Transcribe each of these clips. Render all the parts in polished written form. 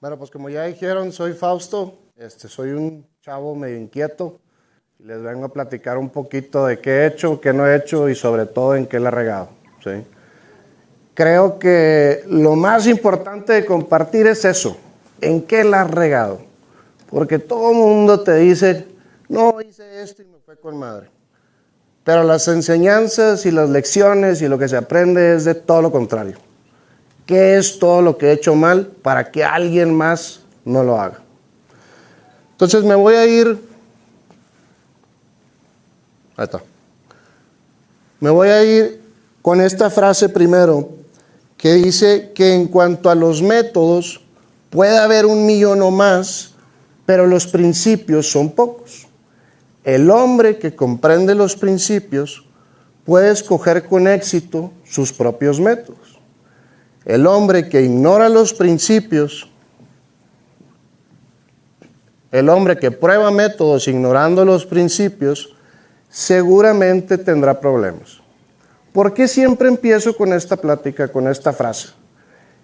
Bueno, pues como ya dijeron, soy Fausto, soy un chavo medio inquieto y les vengo a platicar un poquito de qué he hecho, qué no he hecho y sobre todo en qué la he regado, ¿sí? Creo que lo más importante de compartir es eso, en qué la has regado, porque todo el mundo te dice, no, hice esto y me fue con madre, pero las enseñanzas y las lecciones y lo que se aprende es de todo lo contrario. ¿Qué es todo lo que he hecho mal para que alguien más no lo haga? Entonces me voy a ir... Ahí está. Me voy a ir con esta frase primero, que dice que en cuanto a los métodos, puede haber 1,000,000 o más, pero los principios son pocos. El hombre que comprende los principios puede escoger con éxito sus propios métodos. El hombre que ignora los principios, el hombre que prueba métodos ignorando los principios, seguramente tendrá problemas. ¿Por qué siempre empiezo con esta plática, con esta frase?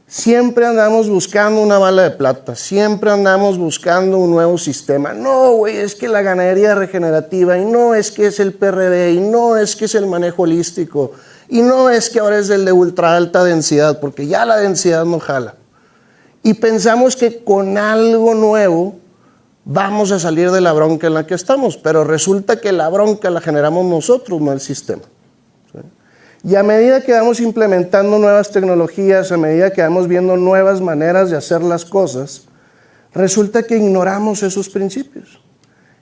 Siempre andamos buscando una bala de plata, siempre andamos buscando un nuevo sistema. No, güey, es que la ganadería regenerativa, y no es que es el PRD, y no es que es el manejo holístico, y no es que ahora es el de ultra alta densidad, porque ya la densidad no jala. Y pensamos que con algo nuevo vamos a salir de la bronca en la que estamos, pero resulta que la bronca la generamos nosotros, no el sistema. ¿Sí? Y a medida que vamos implementando nuevas tecnologías, a medida que vamos viendo nuevas maneras de hacer las cosas, resulta que ignoramos esos principios.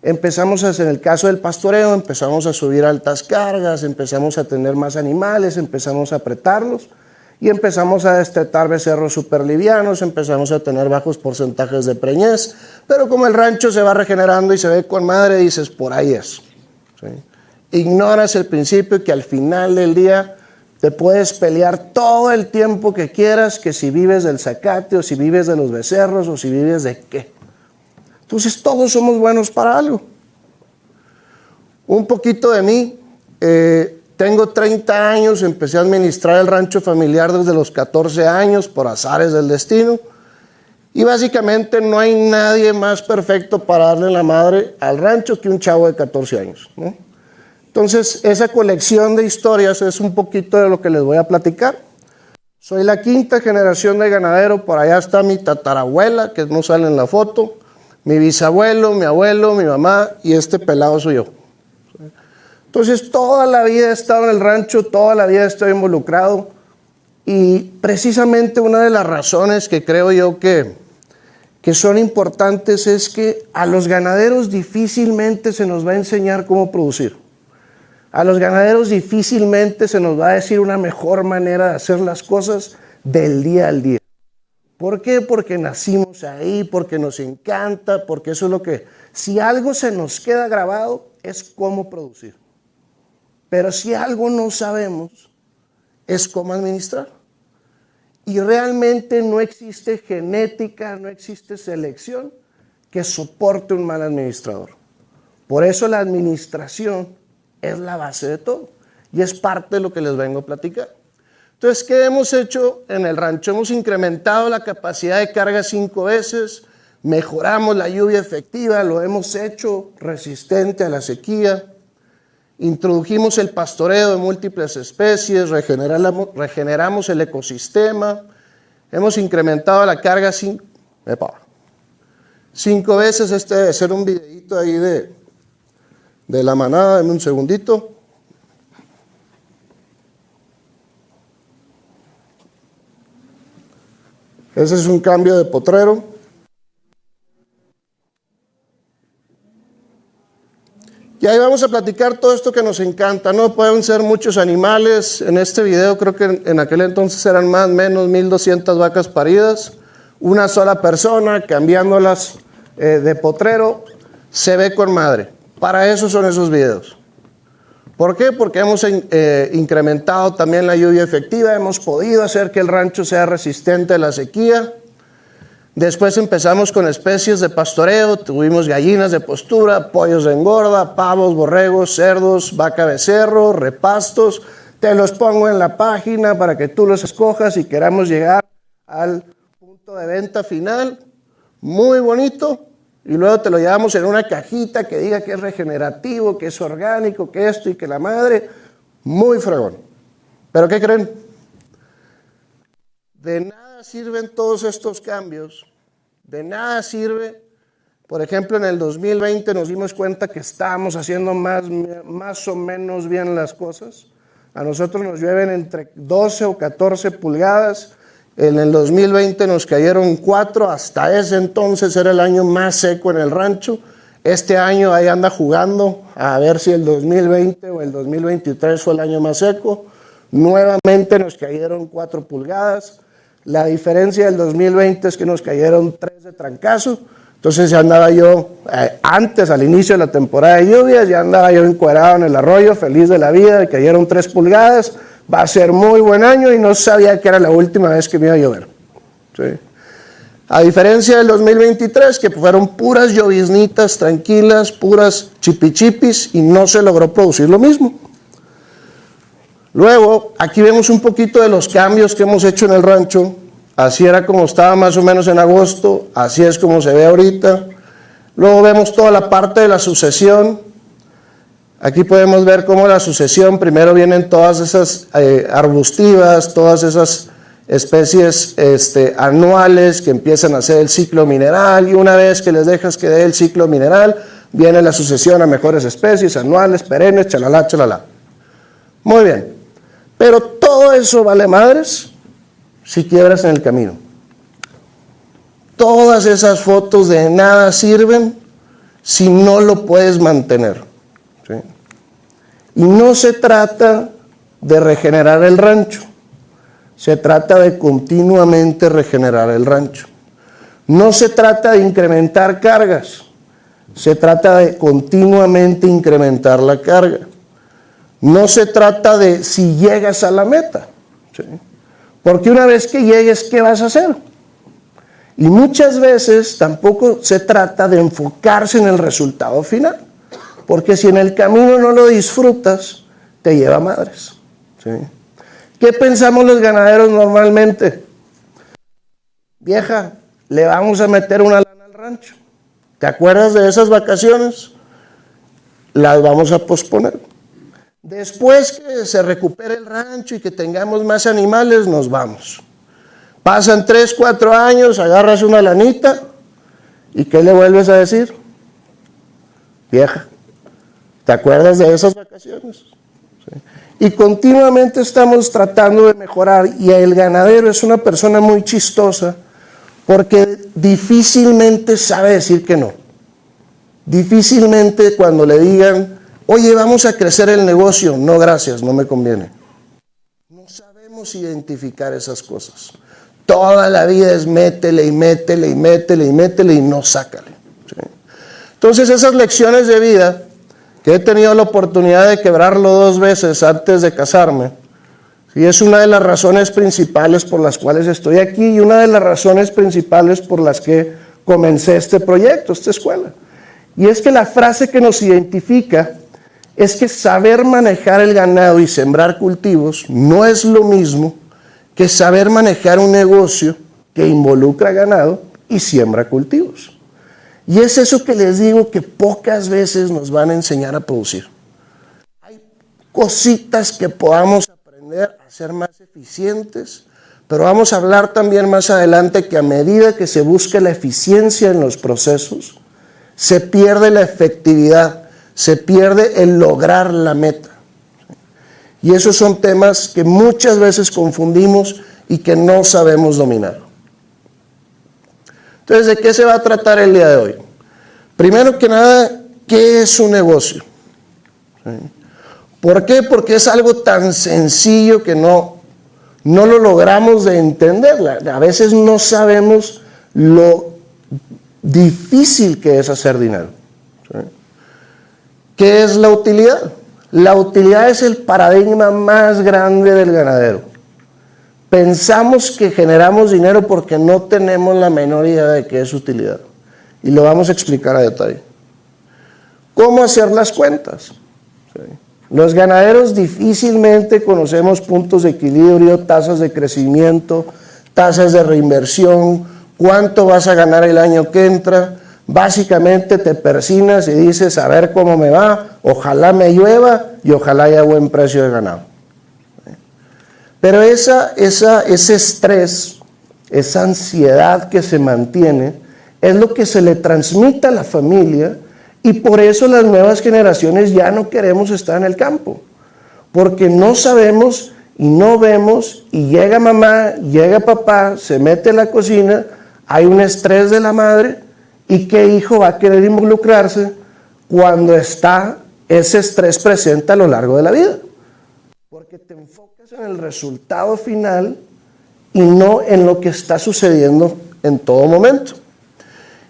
Empezamos a hacer, en el caso del pastoreo, empezamos a subir altas cargas, empezamos a tener más animales, empezamos a apretarlos y empezamos a destetar becerros superlivianos, empezamos a tener bajos porcentajes de preñez, pero como el rancho se va regenerando y se ve con madre, dices, por ahí es. ¿Sí? Ignoras el principio que al final del día te puedes pelear todo el tiempo que quieras, que si vives del zacate o si vives de los becerros o si vives de qué. Entonces todos somos buenos para algo. Un poquito de mí, tengo 30 años, empecé a administrar el rancho familiar desde los 14 años por azares del destino y básicamente no hay nadie más perfecto para darle la madre al rancho que un chavo de 14 años, ¿no? Entonces esa colección de historias es un poquito de lo que les voy a platicar. Soy la 5ª generación de ganadero, por allá está mi tatarabuela que no sale en la foto, mi bisabuelo, mi abuelo, mi mamá y este pelado soy yo. Entonces toda la vida he estado en el rancho, toda la vida estoy involucrado y precisamente una de las razones que creo yo que son importantes es que a los ganaderos difícilmente se nos va a enseñar cómo producir. A los ganaderos difícilmente se nos va a decir una mejor manera de hacer las cosas del día al día. ¿Por qué? Porque nacimos ahí, porque nos encanta, porque eso es lo que... Si algo se nos queda grabado, es cómo producir. Pero si algo no sabemos, es cómo administrar. Y realmente no existe genética, no existe selección que soporte un mal administrador. Por eso la administración es la base de todo. Y es parte de lo que les vengo a platicar. Entonces, ¿qué hemos hecho en el rancho? Hemos incrementado la capacidad de carga 5 veces, mejoramos la lluvia efectiva, lo hemos hecho resistente a la sequía, introdujimos el pastoreo de múltiples especies, regeneramos el ecosistema, hemos incrementado la carga 5 veces. Este debe ser un videito ahí de la manada, denme un segundito. Ese es un cambio de potrero. Y ahí vamos a platicar todo esto que nos encanta, ¿no? Pueden ser muchos animales. En este video creo que en aquel entonces eran más o menos 1,200 vacas paridas. Una sola persona cambiándolas de potrero. Se ve con madre. Para eso son esos videos. ¿Por qué? Porque hemos incrementado también la lluvia efectiva, hemos podido hacer que el rancho sea resistente a la sequía. Después empezamos con especies de pastoreo, tuvimos gallinas de postura, pollos de engorda, pavos, borregos, cerdos, vaca becerro, repastos. Te los pongo en la página para que tú los escojas y queramos llegar al punto de venta final. muy bonito, y luego te lo llevamos en una cajita que diga que es regenerativo, que es orgánico, que esto y que la madre, muy fregón. ¿Pero qué creen? De nada sirven todos estos cambios, de nada sirve. Por ejemplo, en el 2020 nos dimos cuenta que estábamos haciendo más o menos bien las cosas. A nosotros nos llueven entre 12 o 14 pulgadas. En el 2020 nos cayeron 4, hasta ese entonces era el año más seco en el rancho. Este año ahí anda jugando a ver si el 2020 o el 2023 fue el año más seco. Nuevamente nos cayeron 4 pulgadas. La diferencia del 2020 es que nos cayeron 3 de trancazo. Entonces ya andaba yo, antes, al inicio de la temporada de lluvias, ya andaba yo encuerado en el arroyo, feliz de la vida, y cayeron 3 pulgadas. Va a ser muy buen año y no sabía que era la última vez que me iba a llover. ¿Sí? A diferencia del 2023, que fueron puras lloviznitas tranquilas, puras chipichipis, y no se logró producir lo mismo. Luego, aquí vemos un poquito de los cambios que hemos hecho en el rancho. Así era como estaba más o menos en agosto, así es como se ve ahorita. Luego vemos toda la parte de la sucesión. Aquí podemos ver cómo la sucesión, primero vienen todas esas arbustivas, todas esas especies anuales que empiezan a hacer el ciclo mineral, y una vez que les dejas que dé el ciclo mineral, viene la sucesión a mejores especies, anuales, perennes, chalala, chalala. Muy bien, pero todo eso vale madres si quiebras en el camino. Todas esas fotos de nada sirven si no lo puedes mantener. ¿Sí? Y no se trata de regenerar el rancho, se trata de continuamente regenerar el rancho. No se trata de incrementar cargas, se trata de continuamente incrementar la carga. No se trata de si llegas a la meta, ¿sí? Porque una vez que llegues, ¿qué vas a hacer? Y muchas veces tampoco se trata de enfocarse en el resultado final. Porque si en el camino no lo disfrutas, te lleva madres. ¿Sí? ¿Qué pensamos los ganaderos normalmente? Vieja, le vamos a meter una lana al rancho. ¿Te acuerdas de esas vacaciones? Las vamos a posponer. Después que se recupere el rancho y que tengamos más animales, nos vamos. Pasan 3, 4 años, agarras una lanita, ¿y qué le vuelves a decir? Vieja, ¿te acuerdas de esas vacaciones? ¿Sí? Y continuamente estamos tratando de mejorar, y el ganadero es una persona muy chistosa porque difícilmente sabe decir que no. Difícilmente cuando le digan, oye, vamos a crecer el negocio, no gracias, no me conviene. No sabemos identificar esas cosas. Toda la vida es métele y métele y métele y métele y no sácale. ¿Sí? Entonces esas lecciones de vida, que he tenido la oportunidad de quebrarlo 2 veces antes de casarme, y es una de las razones principales por las cuales estoy aquí y una de las razones principales por las que comencé este proyecto, esta escuela. Y es que la frase que nos identifica es que saber manejar el ganado y sembrar cultivos no es lo mismo que saber manejar un negocio que involucra ganado y siembra cultivos. Y es eso que les digo que pocas veces nos van a enseñar a producir. Hay cositas que podamos aprender a ser más eficientes, pero vamos a hablar también más adelante que a medida que se busque la eficiencia en los procesos, se pierde la efectividad, se pierde el lograr la meta. Y esos son temas que muchas veces confundimos y que no sabemos dominar. Entonces, ¿de qué se va a tratar el día de hoy? Primero que nada, ¿qué es un negocio? ¿Sí? ¿Por qué? Porque es algo tan sencillo que no lo logramos de entender. A veces no sabemos lo difícil que es hacer dinero. ¿Sí? ¿Qué es la utilidad? La utilidad es el paradigma más grande del ganadero. Pensamos que generamos dinero porque no tenemos la menor idea de qué es utilidad. Y lo vamos a explicar a detalle. ¿Cómo hacer las cuentas? ¿Sí? Los ganaderos difícilmente conocemos puntos de equilibrio, tasas de crecimiento, tasas de reinversión, cuánto vas a ganar el año que entra. Básicamente te persinas y dices, a ver cómo me va, ojalá me llueva y ojalá haya buen precio de ganado. Pero ese estrés, esa ansiedad que se mantiene, es lo que se le transmite a la familia, y por eso las nuevas generaciones ya no queremos estar en el campo, porque no sabemos y no vemos, y llega mamá, llega papá, se mete en la cocina, hay un estrés de la madre, y qué hijo va a querer involucrarse cuando está ese estrés presente a lo largo de la vida, porque te enfocas en el resultado final y no en lo que está sucediendo en todo momento.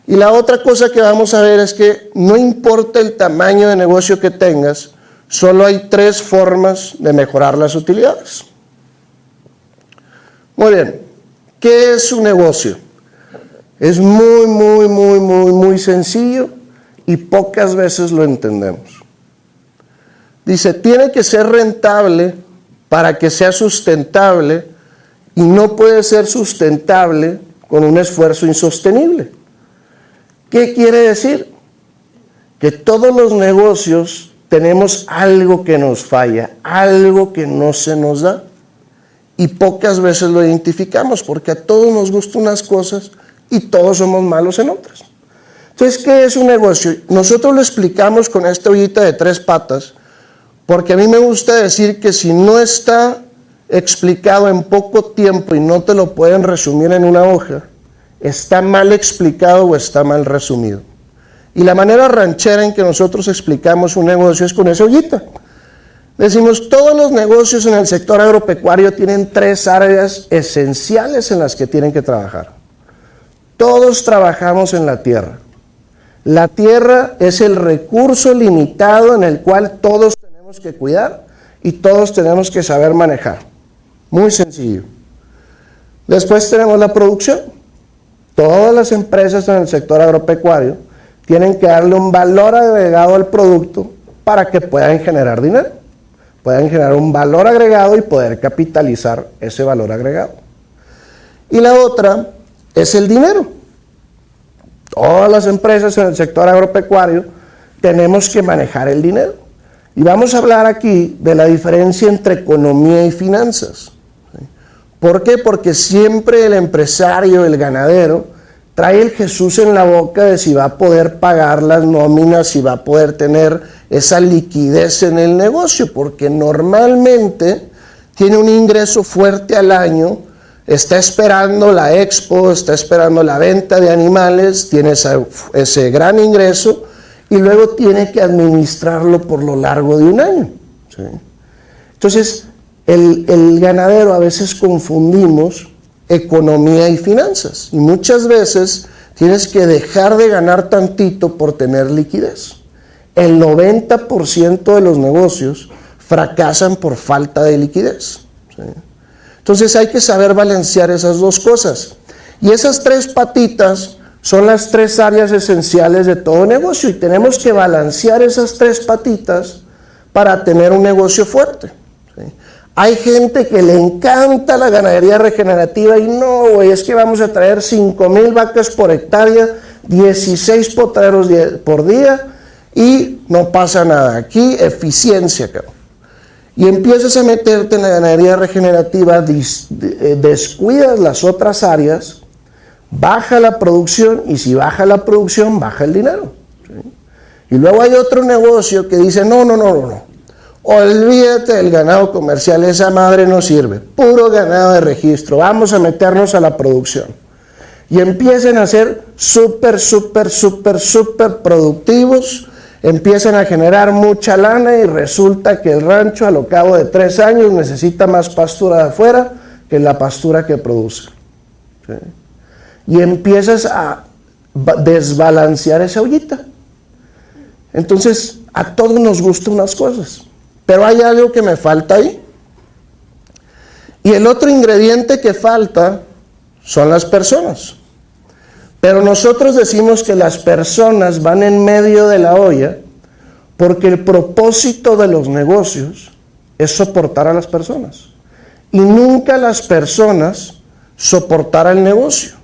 Y la otra cosa que vamos a ver es que no importa el tamaño de negocio que tengas, solo hay 3 formas de mejorar las utilidades. Muy bien, ¿qué es un negocio? Es muy sencillo y pocas veces lo entendemos. Dice, tiene que ser rentable para que sea sustentable, y no puede ser sustentable con un esfuerzo insostenible. ¿Qué quiere decir? Que todos los negocios tenemos algo que nos falla, algo que no se nos da, y pocas veces lo identificamos, porque a todos nos gustan unas cosas y todos somos malos en otras. Entonces, ¿qué es un negocio? Nosotros lo explicamos con esta ollita de 3 patas, porque a mí me gusta decir que si no está explicado en poco tiempo y no te lo pueden resumir en una hoja, está mal explicado o está mal resumido. Y la manera ranchera en que nosotros explicamos un negocio es con esa ollita. Decimos, todos los negocios en el sector agropecuario tienen 3 áreas esenciales en las que tienen que trabajar. Todos trabajamos en la tierra. La tierra es el recurso limitado en el cual todos tenemos que cuidar y todos tenemos que saber manejar. Muy sencillo. Después tenemos la producción. Todas las empresas en el sector agropecuario tienen que darle un valor agregado al producto para que puedan generar dinero. Puedan generar un valor agregado y poder capitalizar ese valor agregado. Y la otra es el dinero. Todas las empresas en el sector agropecuario tenemos que manejar el dinero. Y vamos a hablar aquí de la diferencia entre economía y finanzas. ¿Por qué? Porque siempre el empresario, el ganadero, trae el Jesús en la boca de si va a poder pagar las nóminas, si va a poder tener esa liquidez en el negocio, porque normalmente tiene un ingreso fuerte al año, está esperando la expo, está esperando la venta de animales, tiene ese gran ingreso y luego tiene que administrarlo por lo largo de un año. ¿Sí? Entonces, el ganadero a veces confundimos economía y finanzas, y muchas veces tienes que dejar de ganar tantito por tener liquidez. El 90% de los negocios fracasan por falta de liquidez. ¿Sí? Entonces hay que saber balancear esas 2 cosas. Y esas 3 patitas son las 3 áreas esenciales de todo negocio, y tenemos que balancear esas 3 patitas para tener un negocio fuerte. ¿Sí? Hay gente que le encanta la ganadería regenerativa y no, güey, es que vamos a traer 5,000 vacas por hectárea, 16 potreros por día y no pasa nada. Aquí eficiencia, cabrón. Y empiezas a meterte en la ganadería regenerativa, descuidas las otras áreas, baja la producción, y si baja la producción, baja el dinero. ¿Sí? Y luego hay otro negocio que dice, no. Olvídate del ganado comercial, esa madre no sirve, puro ganado de registro, vamos a meternos a la producción. Y empiezan a ser súper productivos, empiezan a generar mucha lana y resulta que el rancho al cabo de 3 años necesita más pastura de afuera que la pastura que produce. ¿Sí? Y empiezas a desbalancear esa ollita. Entonces, a todos nos gustan unas cosas, pero hay algo que me falta ahí. Y el otro ingrediente que falta son las personas. Pero nosotros decimos que las personas van en medio de la olla porque el propósito de los negocios es soportar a las personas. Y nunca las personas soportar al negocio.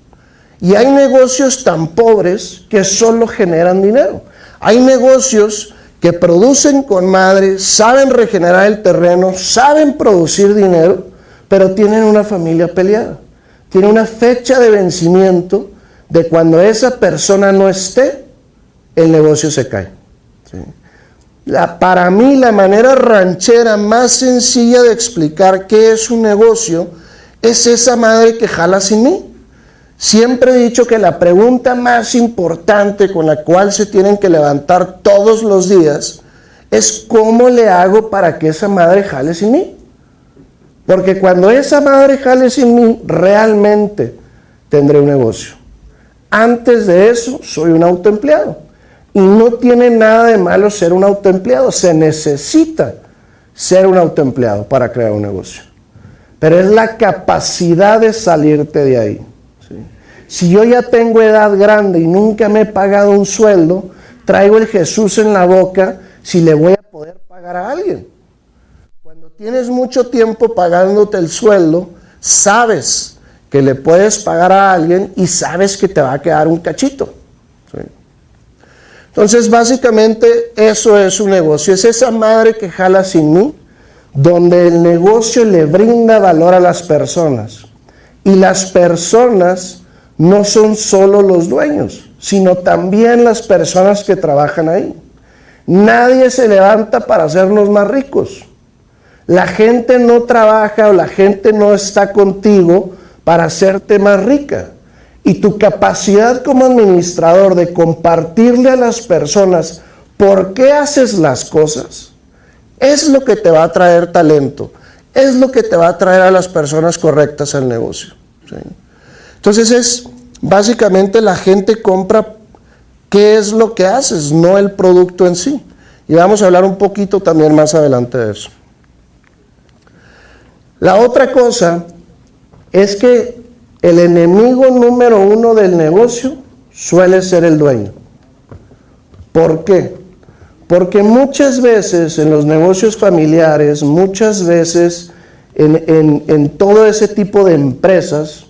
Y hay negocios tan pobres que solo generan dinero. Hay negocios que producen con madre, saben regenerar el terreno, saben producir dinero, pero tienen una familia peleada. Tiene una fecha de vencimiento de cuando esa persona no esté, el negocio se cae. ¿Sí? Para mí, la manera ranchera más sencilla de explicar qué es un negocio es esa madre que jala sin mí. Siempre he dicho que la pregunta más importante con la cual se tienen que levantar todos los días es ¿cómo le hago para que esa madre jale sin mí? Porque cuando esa madre jale sin mí, realmente tendré un negocio. Antes de eso, soy un autoempleado. Y no tiene nada de malo ser un autoempleado. Se necesita ser un autoempleado para crear un negocio. Pero es la capacidad de salirte de ahí. ¿Sí? Si yo ya tengo edad grande y nunca me he pagado un sueldo, traigo el Jesús en la boca si le voy a poder pagar a alguien. Cuando tienes mucho tiempo pagándote el sueldo, sabes que le puedes pagar a alguien y sabes que te va a quedar un cachito. ¿Sí? Entonces, básicamente, eso es un negocio. Es esa madre que jala sin mí, donde el negocio le brinda valor a las personas. Y las personas no son solo los dueños, sino también las personas que trabajan ahí. Nadie se levanta para hacernos más ricos. La gente no trabaja o la gente no está contigo para hacerte más rica. Y tu capacidad como administrador de compartirle a las personas por qué haces las cosas, es lo que te va a traer talento, es lo que te va a traer a las personas correctas al negocio. ¿Sí? Entonces es básicamente la gente compra qué es lo que haces, no el producto en sí. Y vamos a hablar un poquito también más adelante de eso. La otra cosa es que el enemigo número uno del negocio suele ser el dueño. ¿Por qué? Porque muchas veces en los negocios familiares, muchas veces en todo ese tipo de empresas,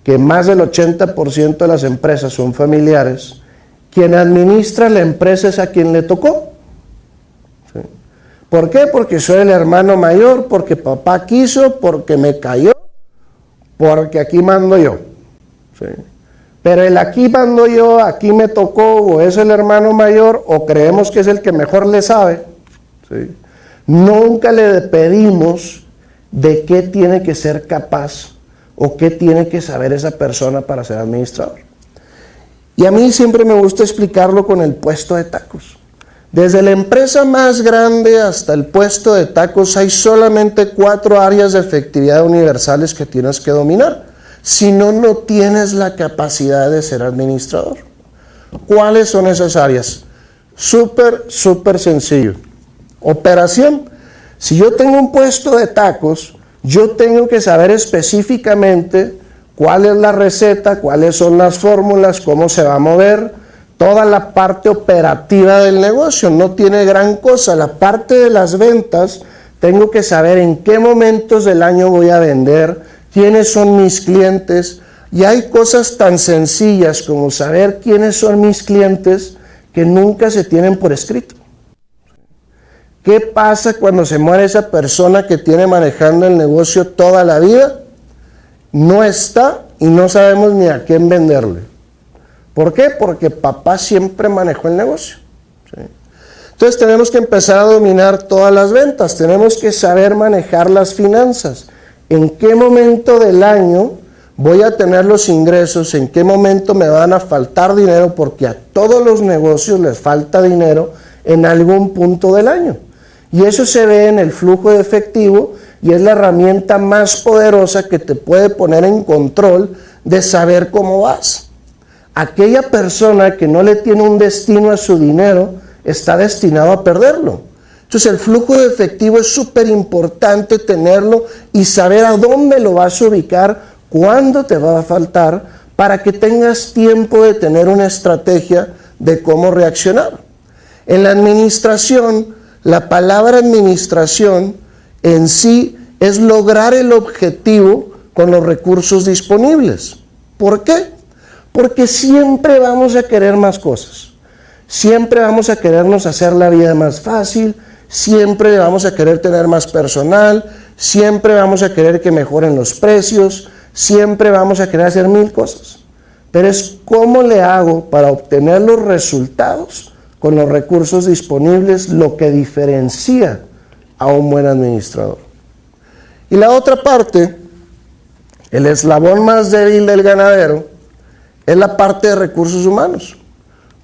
que más del 80% de las empresas son familiares, quien administra la empresa es a quien le tocó. ¿Sí? ¿Por qué? Porque soy el hermano mayor, porque papá quiso, porque me cayó, porque aquí mando yo. ¿Sí? Pero el aquí mando yo, aquí me tocó, o es el hermano mayor, o creemos que es el que mejor le sabe. ¿Sí? Nunca le pedimos de qué tiene que ser capaz o qué tiene que saber esa persona para ser administrador. Y a mí siempre me gusta explicarlo con el puesto de tacos. Desde la empresa más grande hasta el puesto de tacos hay solamente 4 áreas de efectividad universales que tienes que dominar. Si no, no tienes la capacidad de ser administrador. ¿Cuáles son esas áreas? Súper sencillo. Operación. Si yo tengo un puesto de tacos, yo tengo que saber específicamente cuál es la receta, cuáles son las fórmulas, cómo se va a mover, toda la parte operativa del negocio. No tiene gran cosa. La parte de las ventas, tengo que saber en qué momentos del año voy a vender, quiénes son mis clientes. Y hay cosas tan sencillas como saber quiénes son mis clientes que nunca se tienen por escrito. ¿Qué pasa cuando se muere esa persona que tiene manejando el negocio toda la vida? No está y no sabemos ni a quién venderle. ¿Por qué? Porque papá siempre manejó el negocio. ¿Sí? Entonces tenemos que empezar a dominar todas las ventas. Tenemos que saber manejar las finanzas. ¿En qué momento del año voy a tener los ingresos? ¿En qué momento me van a faltar dinero? Porque a todos los negocios les falta dinero en algún punto del año. Y eso se ve en el flujo de efectivo y es la herramienta más poderosa que te puede poner en control de saber cómo vas. Aquella persona que no le tiene un destino a su dinero está destinado a perderlo. Entonces el flujo de efectivo es súper importante tenerlo y saber a dónde lo vas a ubicar, cuándo te va a faltar, para que tengas tiempo de tener una estrategia de cómo reaccionar. En la administración, la palabra administración en sí es lograr el objetivo con los recursos disponibles. ¿Por qué? Porque siempre vamos a querer más cosas. Siempre vamos a querernos hacer la vida más fácil, siempre vamos a querer tener más personal, siempre vamos a querer que mejoren los precios, siempre vamos a querer hacer mil cosas. Pero es cómo le hago para obtener los resultados con los recursos disponibles lo que diferencia a un buen administrador. Y la otra parte, el eslabón más débil del ganadero, es la parte de recursos humanos.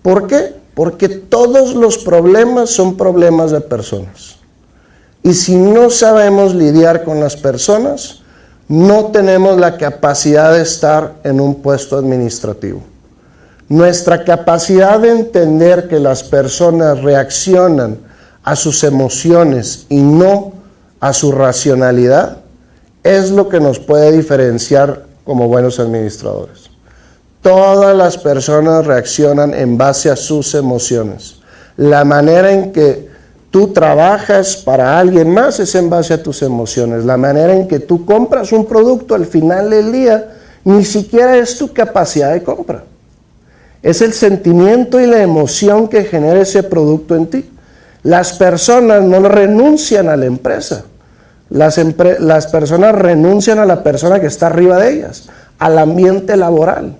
¿Por qué? Porque todos los problemas son problemas de personas. Y si no sabemos lidiar con las personas, no tenemos la capacidad de estar en un puesto administrativo. Nuestra capacidad de entender que las personas reaccionan a sus emociones y no a su racionalidad es lo que nos puede diferenciar como buenos administradores. Todas las personas reaccionan en base a sus emociones. La manera en que tú trabajas para alguien más es en base a tus emociones. La manera en que tú compras un producto al final del día ni siquiera es tu capacidad de compra. Es el sentimiento y la emoción que genera ese producto en ti. Las personas no renuncian a la empresa. Las personas renuncian a la persona que está arriba de ellas, al ambiente laboral.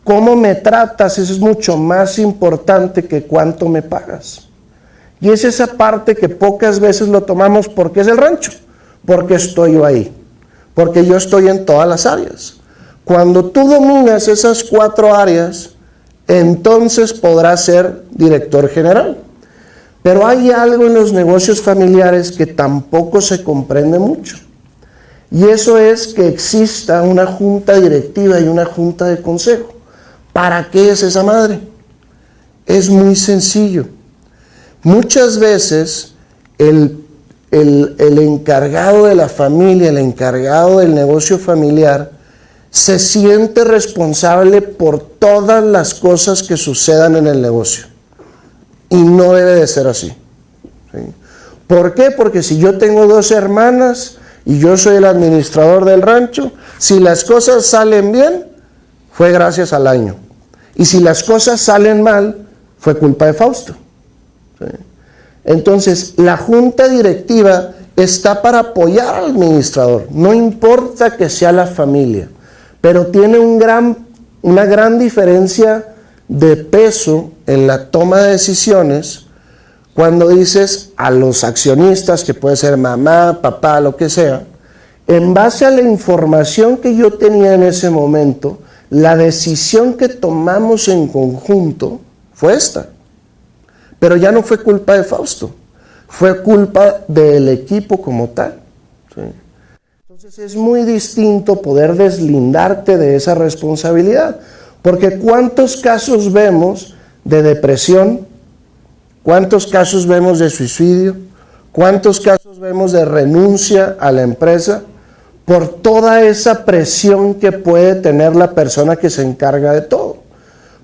Cómo me tratas, eso es mucho más importante que cuánto me pagas. Y es esa parte que pocas veces lo tomamos porque es el rancho, porque estoy yo ahí, porque yo estoy en todas las áreas. Cuando tú dominas esas 4 áreas, entonces podrás ser director general. Pero hay algo en los negocios familiares que tampoco se comprende mucho. Y eso es que exista una junta directiva y una junta de consejo. ¿Para qué es esa madre? Es muy sencillo. Muchas veces el encargado de la familia, el encargado del negocio familiar, se siente responsable por todas las cosas que sucedan en el negocio. Y no debe de ser así. ¿Sí? ¿Por qué? Porque si yo tengo 2 hermanas y yo soy el administrador del rancho, si las cosas salen bien, fue gracias al año. Y si las cosas salen mal, fue culpa de Fausto. ¿Sí? Entonces, la junta directiva está para apoyar al administrador. No importa que sea la familia, pero tiene una gran diferencia de peso en la toma de decisiones cuando dices a los accionistas, que puede ser mamá, papá, lo que sea, en base a la información que yo tenía en ese momento, la decisión que tomamos en conjunto fue esta. Pero ya no fue culpa de Fausto, fue culpa del equipo como tal. ¿Sí? Entonces es muy distinto poder deslindarte de esa responsabilidad, porque ¿cuántos casos vemos de depresión? ¿Cuántos casos vemos de suicidio? ¿Cuántos casos vemos de renuncia a la empresa? Por toda esa presión que puede tener la persona que se encarga de todo.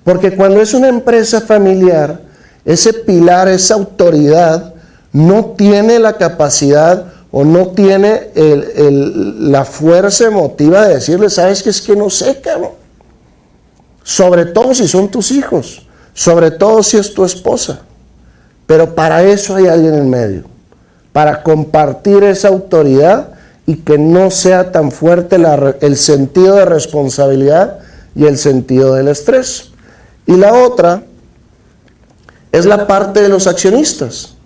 Porque cuando es una empresa familiar, ese pilar, esa autoridad, no tiene la capacidad o no tiene la fuerza emotiva de decirle, ¿sabes qué? Es que no sé, cabrón. Sobre todo si son tus hijos, sobre todo si es tu esposa. Pero para eso hay alguien en medio, para compartir esa autoridad y que no sea tan fuerte el sentido de responsabilidad y el sentido del estrés. Y la otra es la parte de los accionistas.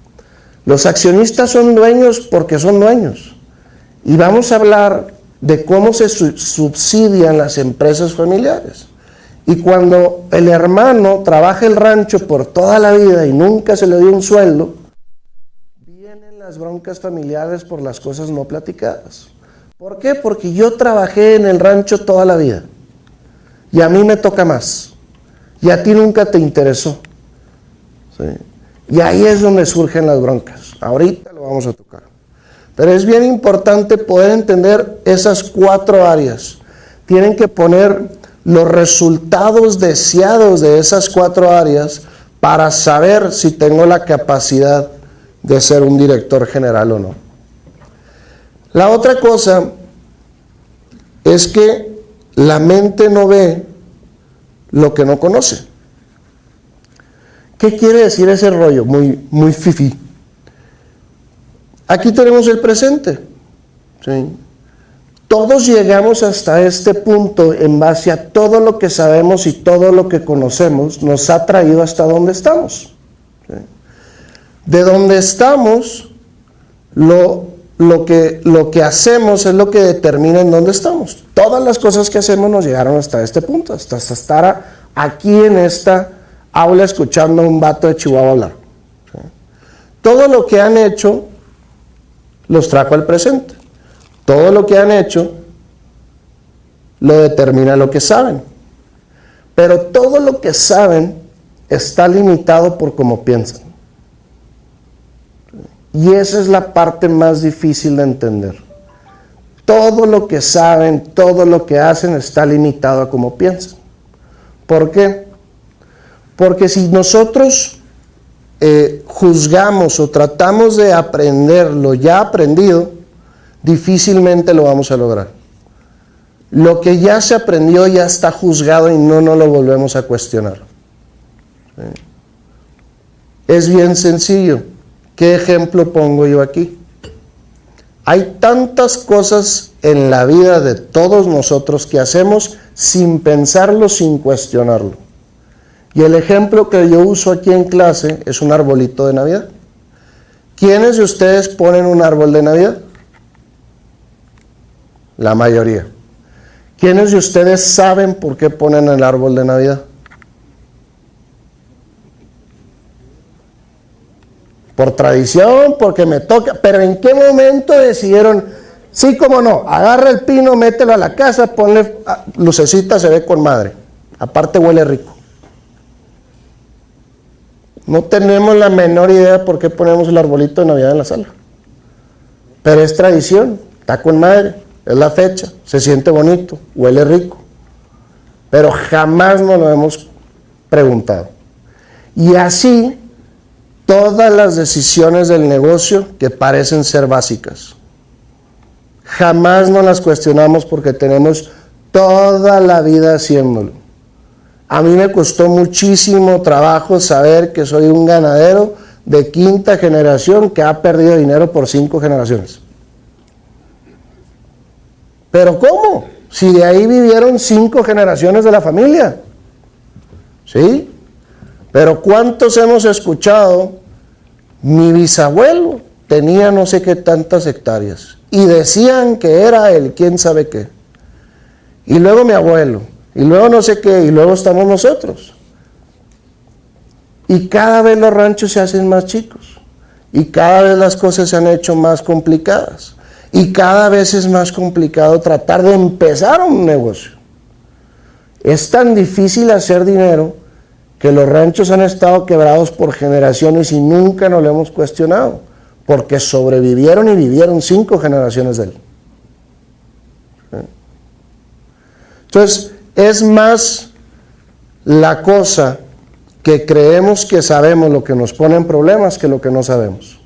Los accionistas son dueños porque son dueños. Y vamos a hablar de cómo se subsidian las empresas familiares. Y cuando el hermano trabaja el rancho por toda la vida y nunca se le dio un sueldo, vienen las broncas familiares por las cosas no platicadas. ¿Por qué? Porque yo trabajé en el rancho toda la vida y a mí me toca más y a ti nunca te interesó. ¿Sí? Y ahí es donde surgen las broncas. Ahorita lo vamos a tocar. Pero es bien importante poder entender esas 4 áreas. Tienen que poner los resultados deseados de esas 4 áreas para saber si tengo la capacidad de ser un director general o no. La otra cosa es que la mente no ve lo que no conoce. ¿Qué quiere decir ese rollo? Muy fifí. Aquí tenemos el presente. ¿Sí? Todos llegamos hasta este punto en base a todo lo que sabemos y todo lo que conocemos nos ha traído hasta donde estamos. ¿Sí? De donde estamos, lo que hacemos es lo que determina en dónde estamos. Todas las cosas que hacemos nos llegaron hasta este punto, hasta estar aquí en esta aula escuchando a un vato de Chihuahua hablar. ¿Sí? Todo lo que han hecho los trajo al presente. Todo lo que han hecho lo determina lo que saben. Pero todo lo que saben está limitado por cómo piensan. Y esa es la parte más difícil de entender. Todo lo que saben, todo lo que hacen está limitado a cómo piensan. ¿Por qué? Porque si nosotros juzgamos o tratamos de aprender lo ya aprendido, difícilmente lo vamos a lograr. Lo que ya se aprendió ya está juzgado y no lo volvemos a cuestionar. ¿Sí? Es bien sencillo. ¿Qué ejemplo pongo yo aquí? Hay tantas cosas en la vida de todos nosotros que hacemos sin pensarlo, sin cuestionarlo. Y el ejemplo que yo uso aquí en clase es un arbolito de Navidad. ¿Quiénes de ustedes ponen un árbol de Navidad? La mayoría. ¿Quiénes de ustedes saben por qué ponen el árbol de Navidad? Por tradición, porque me toca. Pero ¿en qué momento decidieron? Sí, cómo no, agarra el pino, mételo a la casa, ponle lucecita, se ve con madre. Aparte huele rico. No tenemos la menor idea por qué ponemos el arbolito de Navidad en la sala. Pero es tradición, está con madre, es la fecha, se siente bonito, huele rico. Pero jamás nos lo hemos preguntado. Y así, todas las decisiones del negocio que parecen ser básicas. Jamás nos las cuestionamos porque tenemos toda la vida haciéndolo. A mí me costó muchísimo trabajo saber que soy un ganadero de quinta generación que ha perdido dinero por 5 generaciones. ¿Pero cómo? Si de ahí vivieron 5 generaciones de la familia. ¿Sí? Pero ¿cuántos hemos escuchado? Mi bisabuelo tenía no sé qué tantas hectáreas y decían que era el quién sabe qué. Y luego mi abuelo, y luego no sé qué, y luego estamos nosotros. Y cada vez los ranchos se hacen más chicos, y cada vez las cosas se han hecho más complicadas, y cada vez es más complicado tratar de empezar un negocio. Es tan difícil hacer dinero que los ranchos han estado quebrados por generaciones y nunca nos lo hemos cuestionado, porque sobrevivieron y vivieron 5 generaciones de él. Entonces, es más la cosa que creemos que sabemos lo que nos pone en problemas que lo que no sabemos.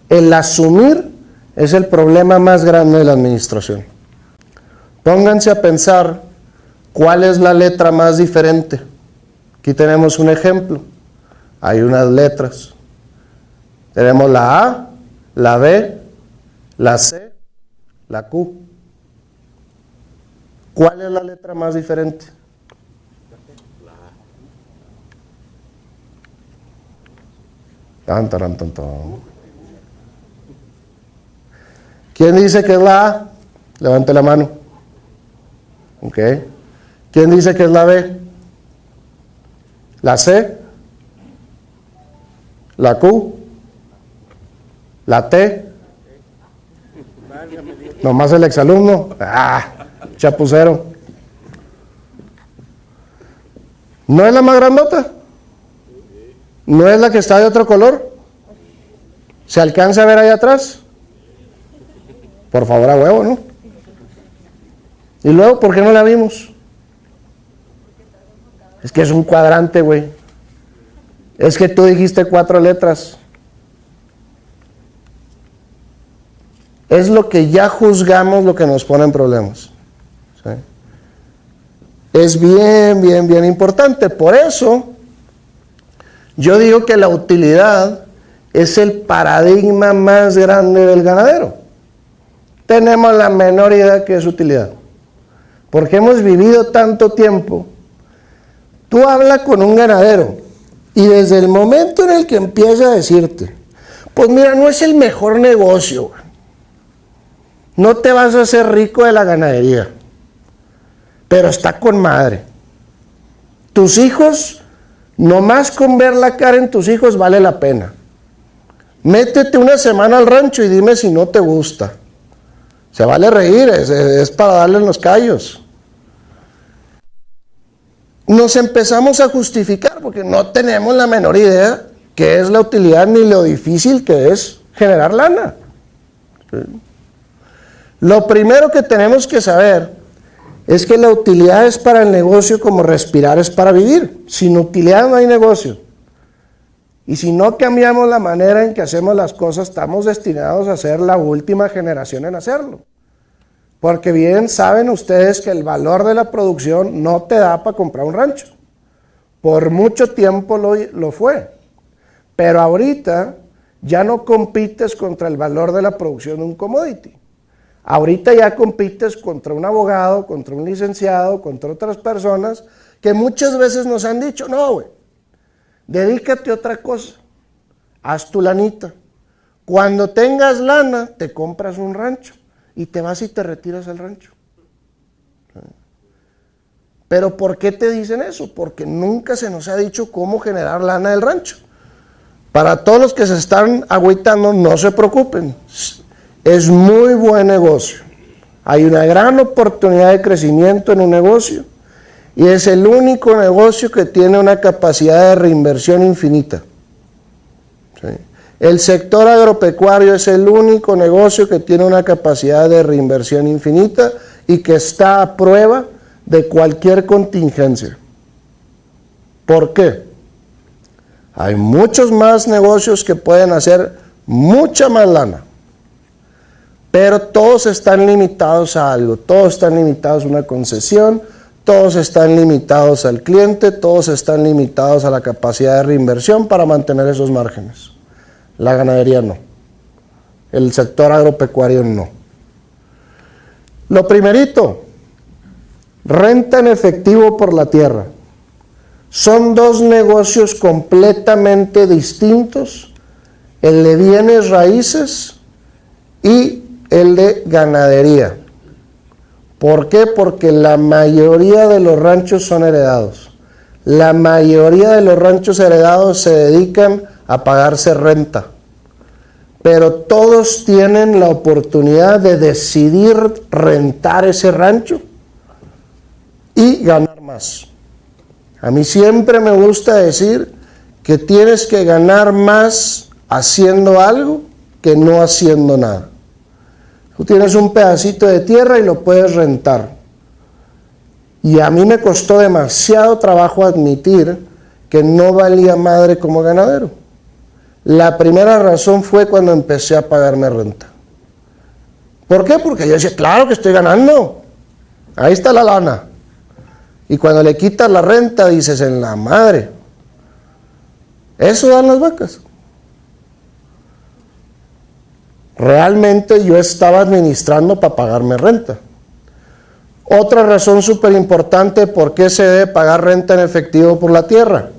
El asumir es el problema más grande de la administración. Pónganse a pensar cuál es la letra más diferente. Aquí tenemos un ejemplo. Hay unas letras. Tenemos la A, la B, la C, la Q. ¿Cuál es la letra más diferente? Tan, tan, tan, tan. ¿Quién dice que es la A? Levante la mano. ¿Ok? ¿Quién dice que es la B? ¿La C? ¿La Q? ¿La T? Nomás el exalumno. Chapucero. ¿No es la más grandota? ¿No es la que está de otro color? ¿Se alcanza a ver ahí atrás? Por favor, a huevo, ¿no? Y luego, ¿por qué no la vimos? Es que es un cuadrante, güey. Es que tú dijiste 4 letras. Es lo que ya juzgamos lo que nos pone en problemas. ¿Sí? es bien importante. Por eso, yo digo que la utilidad es el paradigma más grande del ganadero. Tenemos la menor idea que es utilidad, porque hemos vivido tanto tiempo. Tú hablas con un ganadero y desde el momento en el que empieza a decirte, pues mira, no es el mejor negocio, no te vas a hacer rico de la ganadería, pero está con madre. Tus hijos, nomás con ver la cara en tus hijos vale la pena. Métete una semana al rancho y dime si no te gusta. Se vale reír, es para darle en los callos. Nos empezamos a justificar porque no tenemos la menor idea qué es la utilidad ni lo difícil que es generar lana. ¿Sí? Lo primero que tenemos que saber es que la utilidad es para el negocio como respirar es para vivir. Sin utilidad no hay negocio. Y si no cambiamos la manera en que hacemos las cosas, estamos destinados a ser la última generación en hacerlo. Porque bien saben ustedes que el valor de la producción no te da para comprar un rancho. Por mucho tiempo lo fue. Pero ahorita ya no compites contra el valor de la producción de un commodity. Ahorita ya compites contra un abogado, contra un licenciado, contra otras personas que muchas veces nos han dicho, no, güey, dedícate a otra cosa, haz tu lanita. Cuando tengas lana, te compras un rancho y te vas y te retiras al rancho. Pero ¿por qué te dicen eso? Porque nunca se nos ha dicho cómo generar lana del rancho. Para todos los que se están agüitando, no se preocupen. Es muy buen negocio. Hay una gran oportunidad de crecimiento en un negocio y es el único negocio que tiene una capacidad de reinversión infinita. ¿Sí? El sector agropecuario es el único negocio que tiene una capacidad de reinversión infinita y que está a prueba de cualquier contingencia. ¿Por qué? Hay muchos más negocios que pueden hacer mucha más lana. Pero todos están limitados a algo, todos están limitados a una concesión, todos están limitados al cliente, todos están limitados a la capacidad de reinversión para mantener esos márgenes. La ganadería no, el sector agropecuario no. Lo primerito, renta en efectivo por la tierra. Son dos negocios completamente distintos, el de bienes raíces y el de ganadería. ¿Por qué? Porque la mayoría de los ranchos son heredados. La mayoría de los ranchos heredados se dedican a pagarse renta. Pero todos tienen la oportunidad de decidir rentar ese rancho y ganar más. A mí siempre me gusta decir que tienes que ganar más haciendo algo que no haciendo nada. Tú tienes un pedacito de tierra y lo puedes rentar. Y a mí me costó demasiado trabajo admitir que no valía madre como ganadero. La primera razón fue cuando empecé a pagarme renta. ¿Por qué? Porque yo decía, claro que estoy ganando. Ahí está la lana. Y cuando le quitas la renta dices, en la madre. Eso dan las vacas. Realmente yo estaba administrando para pagarme renta. Otra razón súper importante por qué se debe pagar renta en efectivo por la tierra.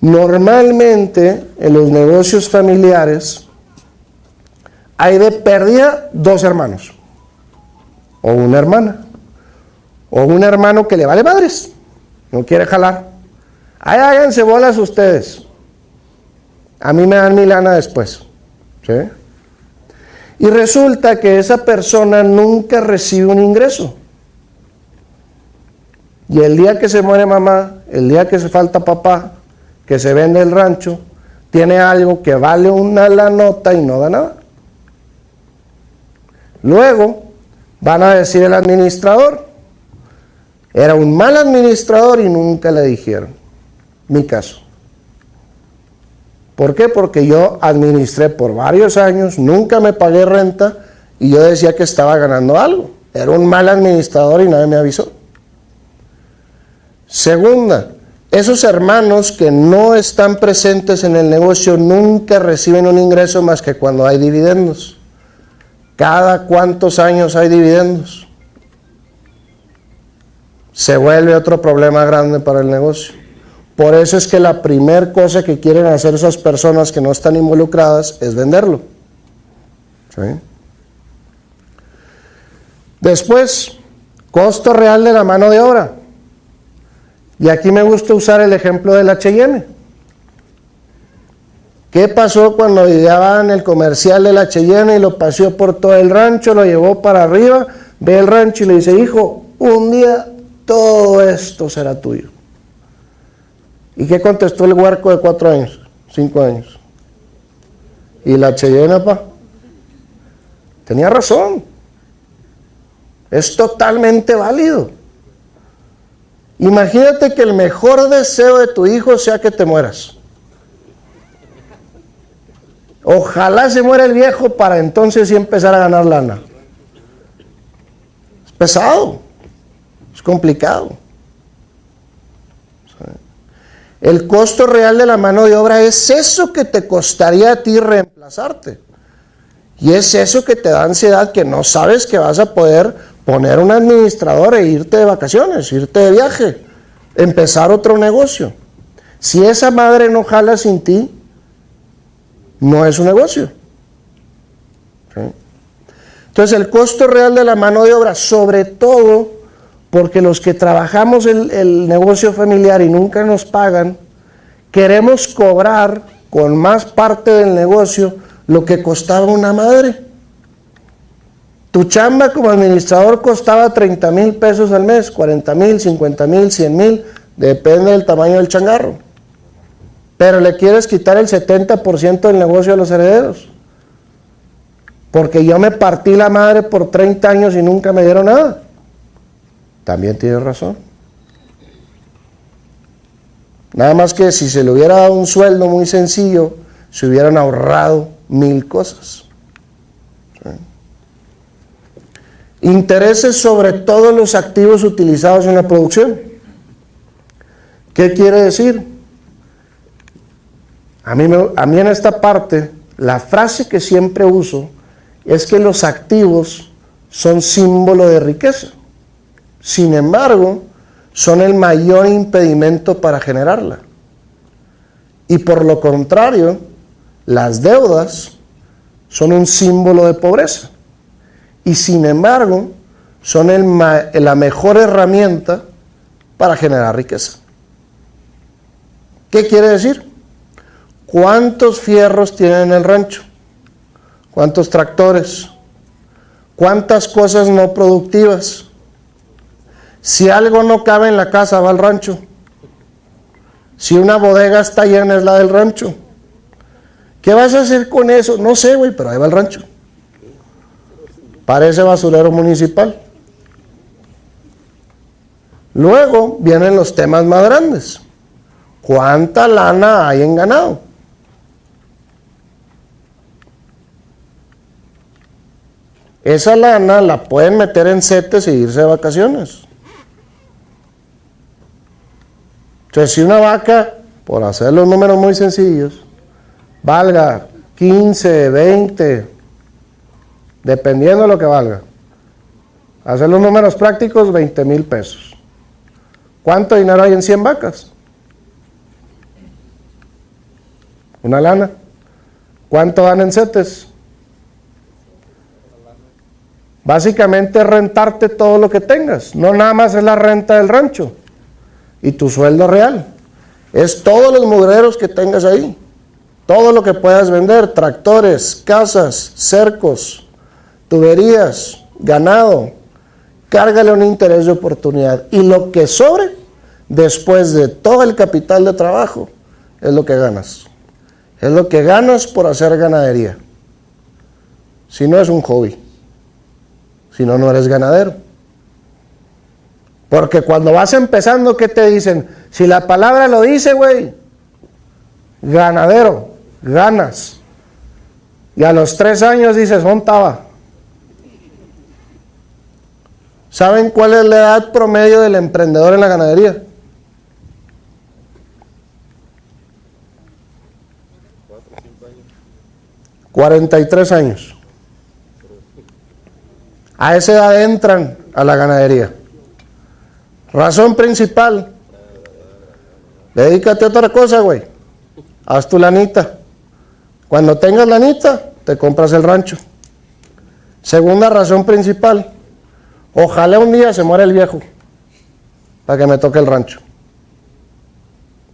Normalmente en los negocios familiares hay de pérdida dos hermanos o una hermana o un hermano que le vale madres, no quiere jalar. Ahí háganse bolas ustedes, a mí me dan mi lana después, ¿sí? Y resulta que esa persona nunca recibe un ingreso. Y el día que se muere mamá, el día que se falta papá, que se vende el rancho, tiene algo que vale una lanota y no da nada. Luego van a decir el administrador, era un mal administrador y nunca le dijeron. Mi caso. ¿Por qué? Porque yo administré por varios años, nunca me pagué renta y yo decía que estaba ganando algo. Era un mal administrador y nadie me avisó. Segunda, esos hermanos que no están presentes en el negocio nunca reciben un ingreso más que cuando hay dividendos. ¿Cada cuántos años hay dividendos? Se vuelve otro problema grande para el negocio. Por eso es que la primera cosa que quieren hacer esas personas que no están involucradas es venderlo. ¿Sí? Después, costo real de la mano de obra. Y aquí me gusta usar el ejemplo del H&M. ¿Qué pasó cuando llevaban el comercial del H&M y lo paseó por todo el rancho, lo llevó para arriba, ve el rancho y le dice, hijo, un día todo esto será tuyo? ¿Y qué contestó el huerco de 4 años, 5 años? ¿Y el H&M, pa? Tenía razón. Es totalmente válido. Imagínate que el mejor deseo de tu hijo sea que te mueras. Ojalá se muera el viejo para entonces sí empezar a ganar lana. Es pesado, es complicado. El costo real de la mano de obra es eso que te costaría a ti reemplazarte. Y es eso que te da ansiedad, que no sabes que vas a poder poner un administrador e irte de vacaciones, irte de viaje, empezar otro negocio. Si esa madre no jala sin ti, no es un negocio. ¿Sí? Entonces el costo real de la mano de obra, sobre todo porque los que trabajamos el negocio familiar y nunca nos pagan, queremos cobrar con más parte del negocio lo que costaba una madre. Tu chamba como administrador costaba 30,000 pesos al mes, 40,000, 50,000, 100,000, depende del tamaño del changarro. Pero le quieres quitar el 70% del negocio a los herederos. Porque yo me partí la madre por 30 años y nunca me dieron nada. También tienes razón. Nada más que si se le hubiera dado un sueldo muy sencillo, se hubieran ahorrado 1000 cosas. ¿Sí? Intereses sobre todos los activos utilizados en la producción. ¿Qué quiere decir? A mí en esta parte, la frase que siempre uso es que los activos son símbolo de riqueza. Sin embargo, son el mayor impedimento para generarla. Y por lo contrario, las deudas son un símbolo de pobreza. Y sin embargo, son la mejor herramienta para generar riqueza. ¿Qué quiere decir? ¿Cuántos fierros tienen en el rancho? ¿Cuántos tractores? ¿Cuántas cosas no productivas? Si algo no cabe en la casa, va al rancho. Si una bodega está llena, es la del rancho. ¿Qué vas a hacer con eso? No sé, güey, pero ahí va el rancho. Parece basurero municipal. Luego vienen los temas más grandes. ¿Cuánta lana hay en ganado? Esa lana la pueden meter en setes e irse de vacaciones. Entonces, si una vaca, por hacer los números muy sencillos, valga 15, 20, dependiendo de lo que valga, hacer los números prácticos, 20,000 pesos. ¿Cuánto dinero hay en 100 vacas? Una lana. ¿Cuánto dan en setes? Básicamente es rentarte todo lo que tengas. No nada más es la renta del rancho y tu sueldo real. Es todos los mugreros que tengas ahí. Todo lo que puedas vender. Tractores, casas, cercos, tuberías, ganado. Cárgale un interés de oportunidad. Y lo que sobre, después de todo el capital de trabajo, es lo que ganas. Es lo que ganas por hacer ganadería. Si no, es un hobby. Si no, no eres ganadero. Porque cuando vas empezando, ¿qué te dicen? Si la palabra lo dice, güey, ganadero, ganas. Y a los 3 años dices, ¿ontaba? ¿Saben cuál es la edad promedio del emprendedor en la ganadería? 43 años. A esa edad entran a la ganadería. Razón principal: dedícate a otra cosa, güey. Haz tu lanita. Cuando tengas lanita, te compras el rancho. Segunda razón principal: ojalá un día se muera el viejo para que me toque el rancho.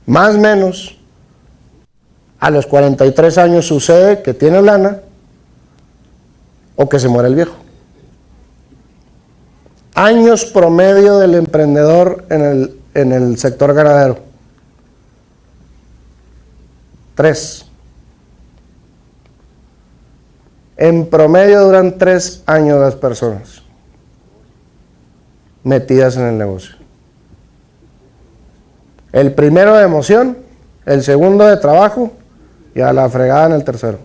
Más o menos, a los 43 años sucede que tiene lana o que se muere el viejo. Años promedio del emprendedor en el sector ganadero: 3. En promedio duran 3 años las personas metidas en el negocio. El primero de emoción, el segundo de trabajo y a la fregada en el tercero.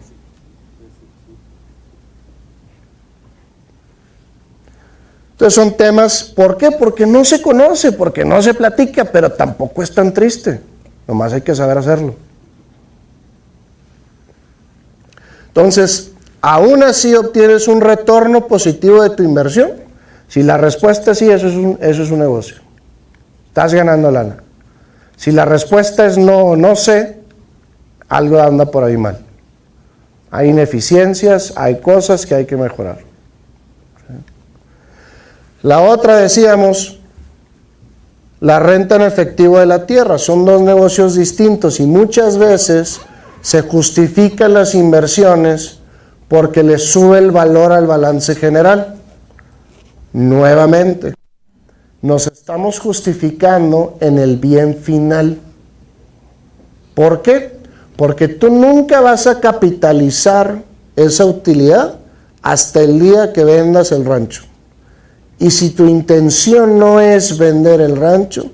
Entonces son temas, ¿por qué? Porque no se conoce, porque no se platica, pero tampoco es tan triste. Nomás hay que saber hacerlo. Entonces, aún así obtienes un retorno positivo de tu inversión. Si la respuesta es sí, eso es un negocio. Estás ganando lana. Si la respuesta es no, no sé, algo anda por ahí mal. Hay ineficiencias, hay cosas que hay que mejorar. La otra, decíamos, la renta en efectivo de la tierra. Son dos negocios distintos y muchas veces se justifican las inversiones porque les sube el valor al balance general. Nuevamente, nos estamos justificando en el bien final. ¿Por qué? Porque tú nunca vas a capitalizar esa utilidad hasta el día que vendas el rancho. Y si tu intención no es vender el rancho,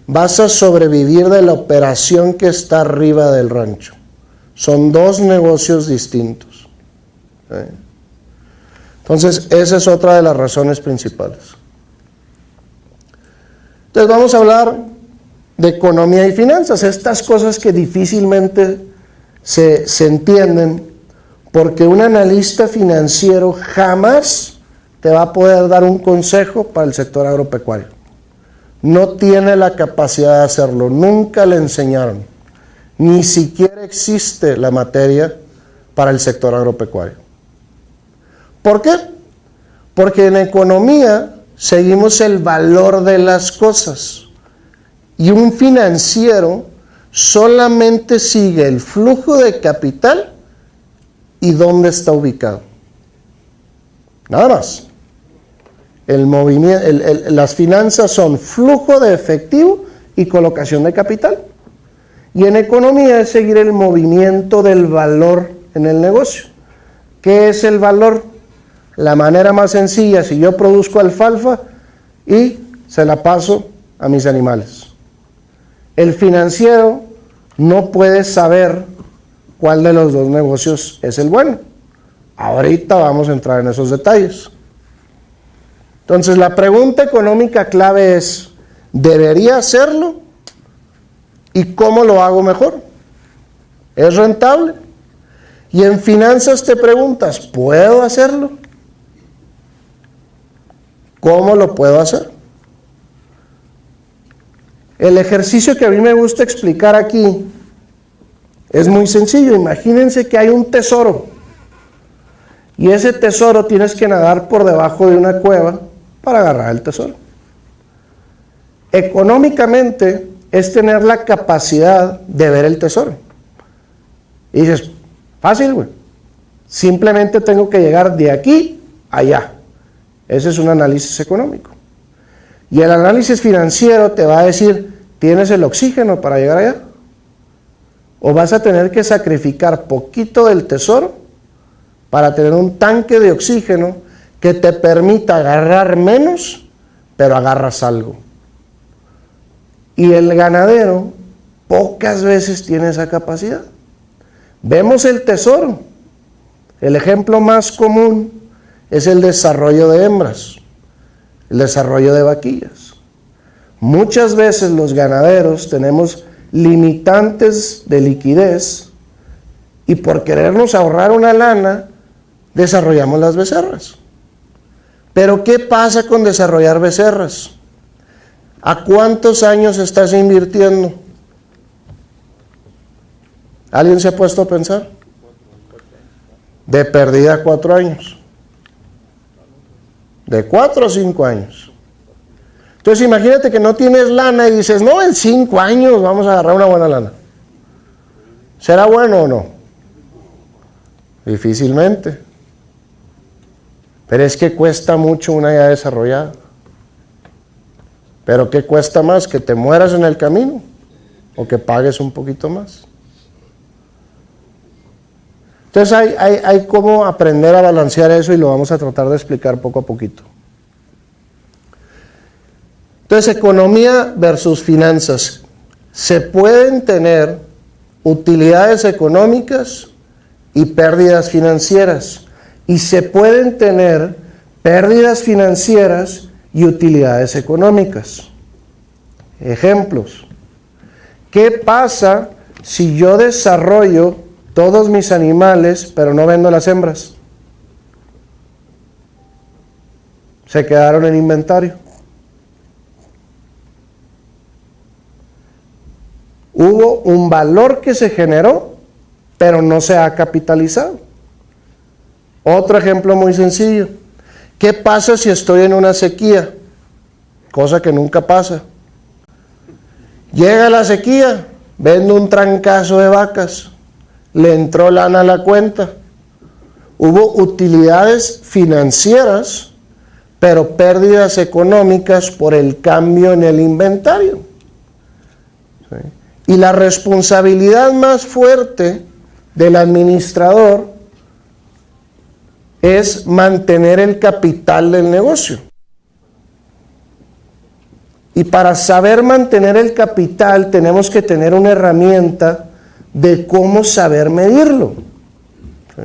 vas a sobrevivir de la operación que está arriba del rancho. Son dos negocios distintos. Entonces, esa es otra de las razones principales. Entonces, vamos a hablar de economía y finanzas, estas cosas que difícilmente se entienden, porque un analista financiero jamás te va a poder dar un consejo para el sector agropecuario. No tiene la capacidad de hacerlo, nunca le enseñaron. Ni siquiera existe la materia para el sector agropecuario. ¿Por qué? Porque en economía seguimos el valor de las cosas. Y un financiero solamente sigue el flujo de capital y dónde está ubicado. Nada más. El movimiento, las finanzas son flujo de efectivo y colocación de capital. Y en economía es seguir el movimiento del valor en el negocio. ¿Qué es el valor? La manera más sencilla: si yo produzco alfalfa y se la paso a mis animales. El financiero no puede saber cuál de los dos negocios es el bueno. Ahorita vamos a entrar en esos detalles. Entonces, la pregunta económica clave es: ¿debería hacerlo? ¿Y cómo lo hago mejor? ¿Es rentable? Y en finanzas te preguntas: ¿puedo hacerlo? ¿Cómo lo puedo hacer? El ejercicio que a mí me gusta explicar aquí es muy sencillo. Imagínense que hay un tesoro. Y ese tesoro tienes que nadar por debajo de una cueva para agarrar el tesoro. Económicamente es tener la capacidad de ver el tesoro. Y dices, fácil, güey. Simplemente tengo que llegar de aquí a allá. Ese es un análisis económico. Y el análisis financiero te va a decir, ¿tienes el oxígeno para llegar allá? ¿O vas a tener que sacrificar poquito del tesoro para tener un tanque de oxígeno que te permita agarrar menos, pero agarras algo? Y el ganadero pocas veces tiene esa capacidad. Vemos el tesoro. El ejemplo más común es el desarrollo de hembras, el desarrollo de vaquillas. Muchas veces los ganaderos tenemos limitantes de liquidez Y por querernos ahorrar una lana, desarrollamos las becerras. Pero ¿qué pasa con desarrollar becerras? ¿A cuántos años estás invirtiendo? ¿Alguien se ha puesto a pensar? De perdida 4 años. De 4 o 5 años. Entonces imagínate que no tienes lana y dices, no, en 5 años vamos a agarrar una buena lana. ¿Será bueno o no? Difícilmente. Pero es que cuesta mucho una ya desarrollada. Pero ¿qué cuesta más? ¿Que te mueras en el camino? ¿O que pagues un poquito más? Entonces hay cómo aprender a balancear eso y lo vamos a tratar de explicar poco a poquito. Entonces, economía versus finanzas. Se pueden tener utilidades económicas y pérdidas financieras. Y se pueden tener pérdidas financieras y utilidades económicas. Ejemplos. ¿Qué pasa si yo desarrollo todos mis animales, pero no vendo las hembras? Se quedaron en inventario. Hubo un valor que se generó, pero no se ha capitalizado. Otro ejemplo muy sencillo. ¿Qué pasa si estoy en una sequía? Cosa que nunca pasa. Llega la sequía, vendo un trancazo de vacas, le entró lana a la cuenta. Hubo utilidades financieras, pero pérdidas económicas por el cambio en el inventario. ¿Sí? Y la responsabilidad más fuerte del administrador es mantener el capital del negocio. Y para saber mantener el capital tenemos que tener una herramienta de cómo saber medirlo. ¿Sí?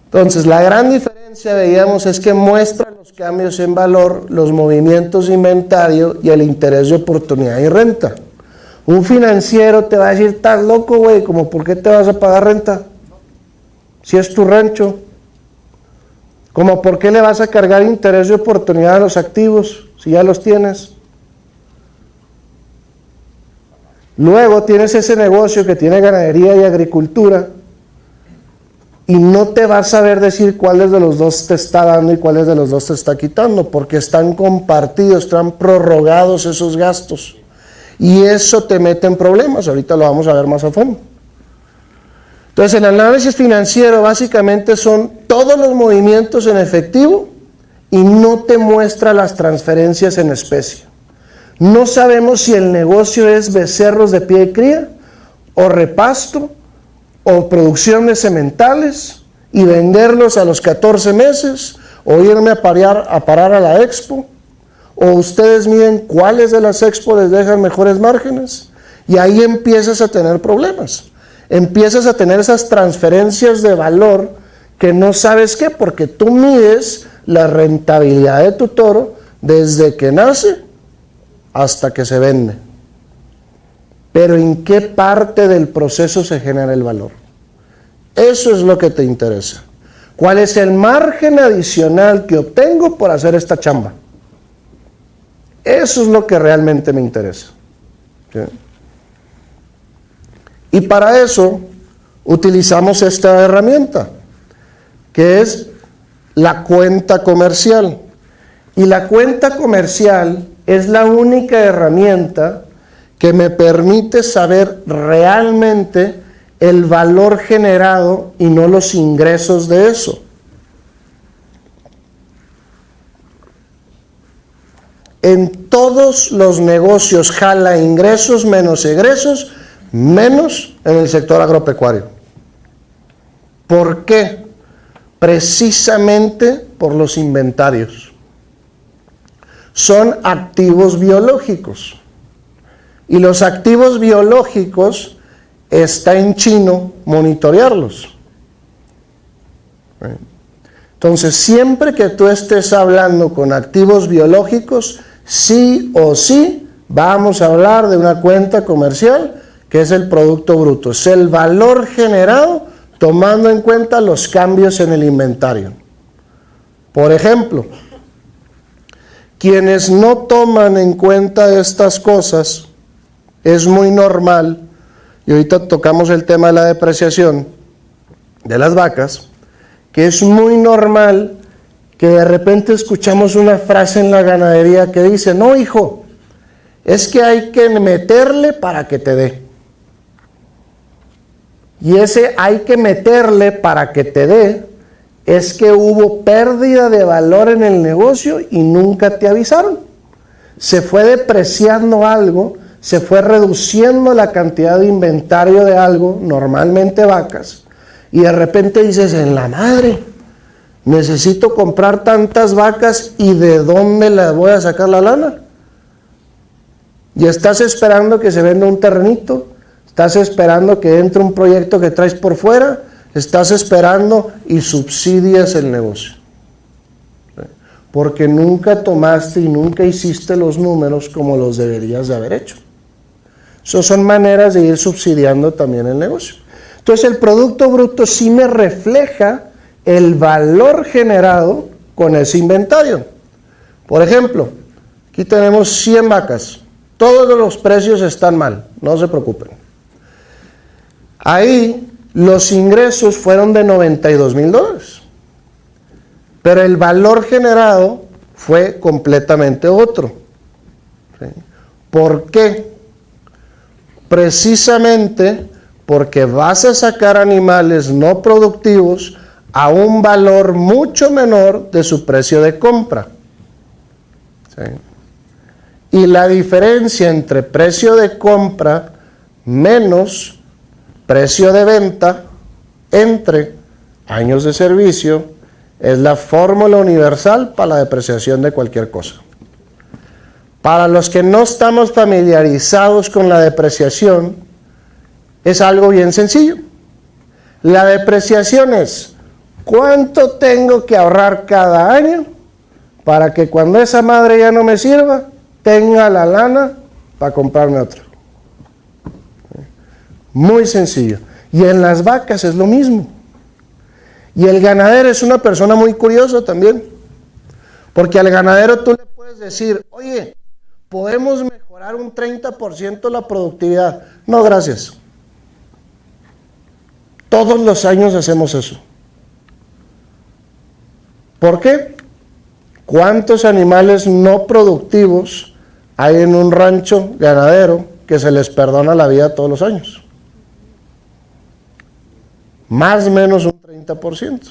Entonces, la gran diferencia, veíamos, es que muestra los cambios en valor, los movimientos de inventario y el interés de oportunidad y renta. Un financiero te va a decir, estás loco, güey, como ¿por qué te vas a pagar renta? Si es tu rancho. Como ¿por qué le vas a cargar interés de oportunidad a los activos si ya los tienes? Luego tienes ese negocio que tiene ganadería y agricultura y no te vas a saber decir cuáles de los dos te está dando y cuáles de los dos te está quitando, porque están compartidos, están prorrogados esos gastos. Y eso te mete en problemas, ahorita lo vamos a ver más a fondo. Entonces, el análisis financiero básicamente son todos los movimientos en efectivo y no te muestra las transferencias en especie. No sabemos si el negocio es becerros de pie de cría, o repasto, o producción de sementales, y venderlos a los 14 meses, o irme a parar a la expo, o ustedes miden cuáles de las expo les dejan mejores márgenes, y ahí empiezas a tener problemas. Empiezas a tener esas transferencias de valor que no sabes qué, porque tú mides la rentabilidad de tu toro desde que nace hasta que se vende. Pero ¿en qué parte del proceso se genera el valor? Eso es lo que te interesa. ¿Cuál es el margen adicional que obtengo por hacer esta chamba? Eso es lo que realmente me interesa. ¿Sí? Y para eso utilizamos esta herramienta, que es la cuenta comercial. Y la cuenta comercial es la única herramienta que me permite saber realmente el valor generado y no los ingresos de eso. En todos los negocios jala ingresos menos egresos, menos en el sector agropecuario. ¿Por qué? Precisamente por los inventarios. Son activos biológicos. Y los activos biológicos está en chino monitorearlos. Entonces, siempre que tú estés hablando con activos biológicos, sí o sí vamos a hablar de una cuenta comercial ¿Qué es el Producto Bruto? Es el valor generado tomando en cuenta los cambios en el inventario. Por ejemplo, quienes no toman en cuenta estas cosas, es muy normal, y ahorita tocamos el tema de la depreciación de las vacas, que es muy normal que de repente escuchamos una frase en la ganadería que dice, no hijo, es que hay que meterle para que te dé. Y ese hay que meterle para que te dé, es que hubo pérdida de valor en el negocio y nunca te avisaron. Se fue depreciando algo, se fue reduciendo la cantidad de inventario de algo, normalmente vacas, y de repente dices, en la madre, necesito comprar tantas vacas y ¿de dónde las voy a sacar la lana? Y estás esperando que se venda un terrenito, estás esperando que entre un proyecto que traes por fuera, estás esperando y subsidias el negocio. Porque nunca tomaste y nunca hiciste los números como los deberías de haber hecho. Esas son maneras de ir subsidiando también el negocio. Entonces el Producto Bruto sí me refleja el valor generado con ese inventario. Por ejemplo, aquí tenemos 100 vacas. Todos los precios están mal, no se preocupen. Ahí los ingresos fueron de $92,000. Pero el valor generado fue completamente otro. ¿Sí? ¿Por qué? Precisamente porque vas a sacar animales no productivos a un valor mucho menor de su precio de compra. ¿Sí? Y la diferencia entre precio de compra menos precio de venta entre años de servicio es la fórmula universal para la depreciación de cualquier cosa. Para los que no estamos familiarizados con la depreciación, es algo bien sencillo. La depreciación es ¿cuánto tengo que ahorrar cada año para que cuando esa madre ya no me sirva, tenga la lana para comprarme otra? Muy sencillo. Y en las vacas es lo mismo. Y el ganadero es una persona muy curiosa también. Porque al ganadero tú le puedes decir, oye, podemos mejorar un 30% la productividad. No, gracias. Todos los años hacemos eso. ¿Por qué? ¿Cuántos animales no productivos hay en un rancho ganadero que se les perdona la vida todos los años? Más o menos un 30%.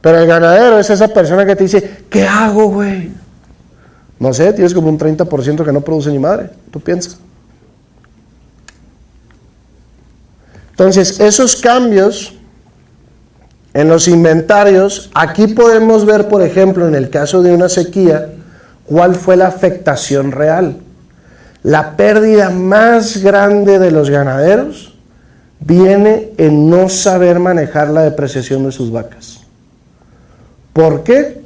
Pero el ganadero es esa persona que te dice, ¿qué hago, güey? No sé, tienes como un 30% que no produce ni madre. ¿Tú piensas? Entonces, esos cambios en los inventarios, aquí podemos ver, por ejemplo, en el caso de una sequía, cuál fue la afectación real. La pérdida más grande de los ganaderos viene en no saber manejar la depreciación de sus vacas. ¿Por qué?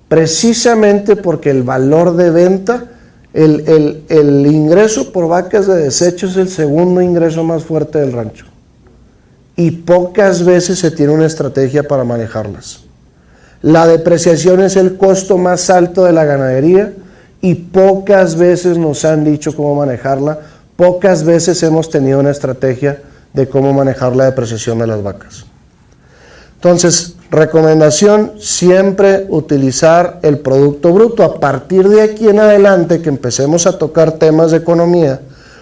Precisamente porque el valor de venta, el ingreso por vacas de desecho es el segundo ingreso más fuerte del rancho. Y pocas veces se tiene una estrategia para manejarlas. La depreciación es el costo más alto de la ganadería y pocas veces nos han dicho cómo manejarla, pocas veces hemos tenido una estrategia de cómo manejar la depreciación de las vacas. Entonces, recomendación, siempre utilizar el Producto Bruto. A partir de aquí en adelante que empecemos a tocar temas de economía,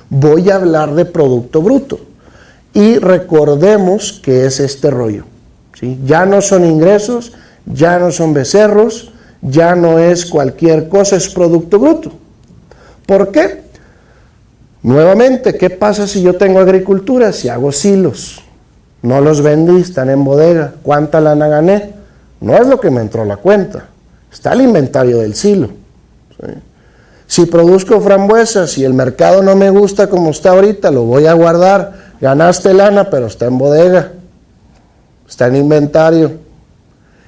voy a hablar de Producto Bruto. Y recordemos que es este rollo, ¿sí? Ya no son ingresos, ya no son becerros, ya no es cualquier cosa, es Producto Bruto. ¿Por qué? Nuevamente, ¿qué pasa si yo tengo agricultura? Si hago silos, no los vendí, están en bodega, ¿cuánta lana gané? No es lo que me entró a la cuenta, está el inventario del silo, ¿sí? Si produzco frambuesas y el mercado no me gusta como está ahorita, lo voy a guardar. Ganaste lana, pero está en bodega, está en inventario.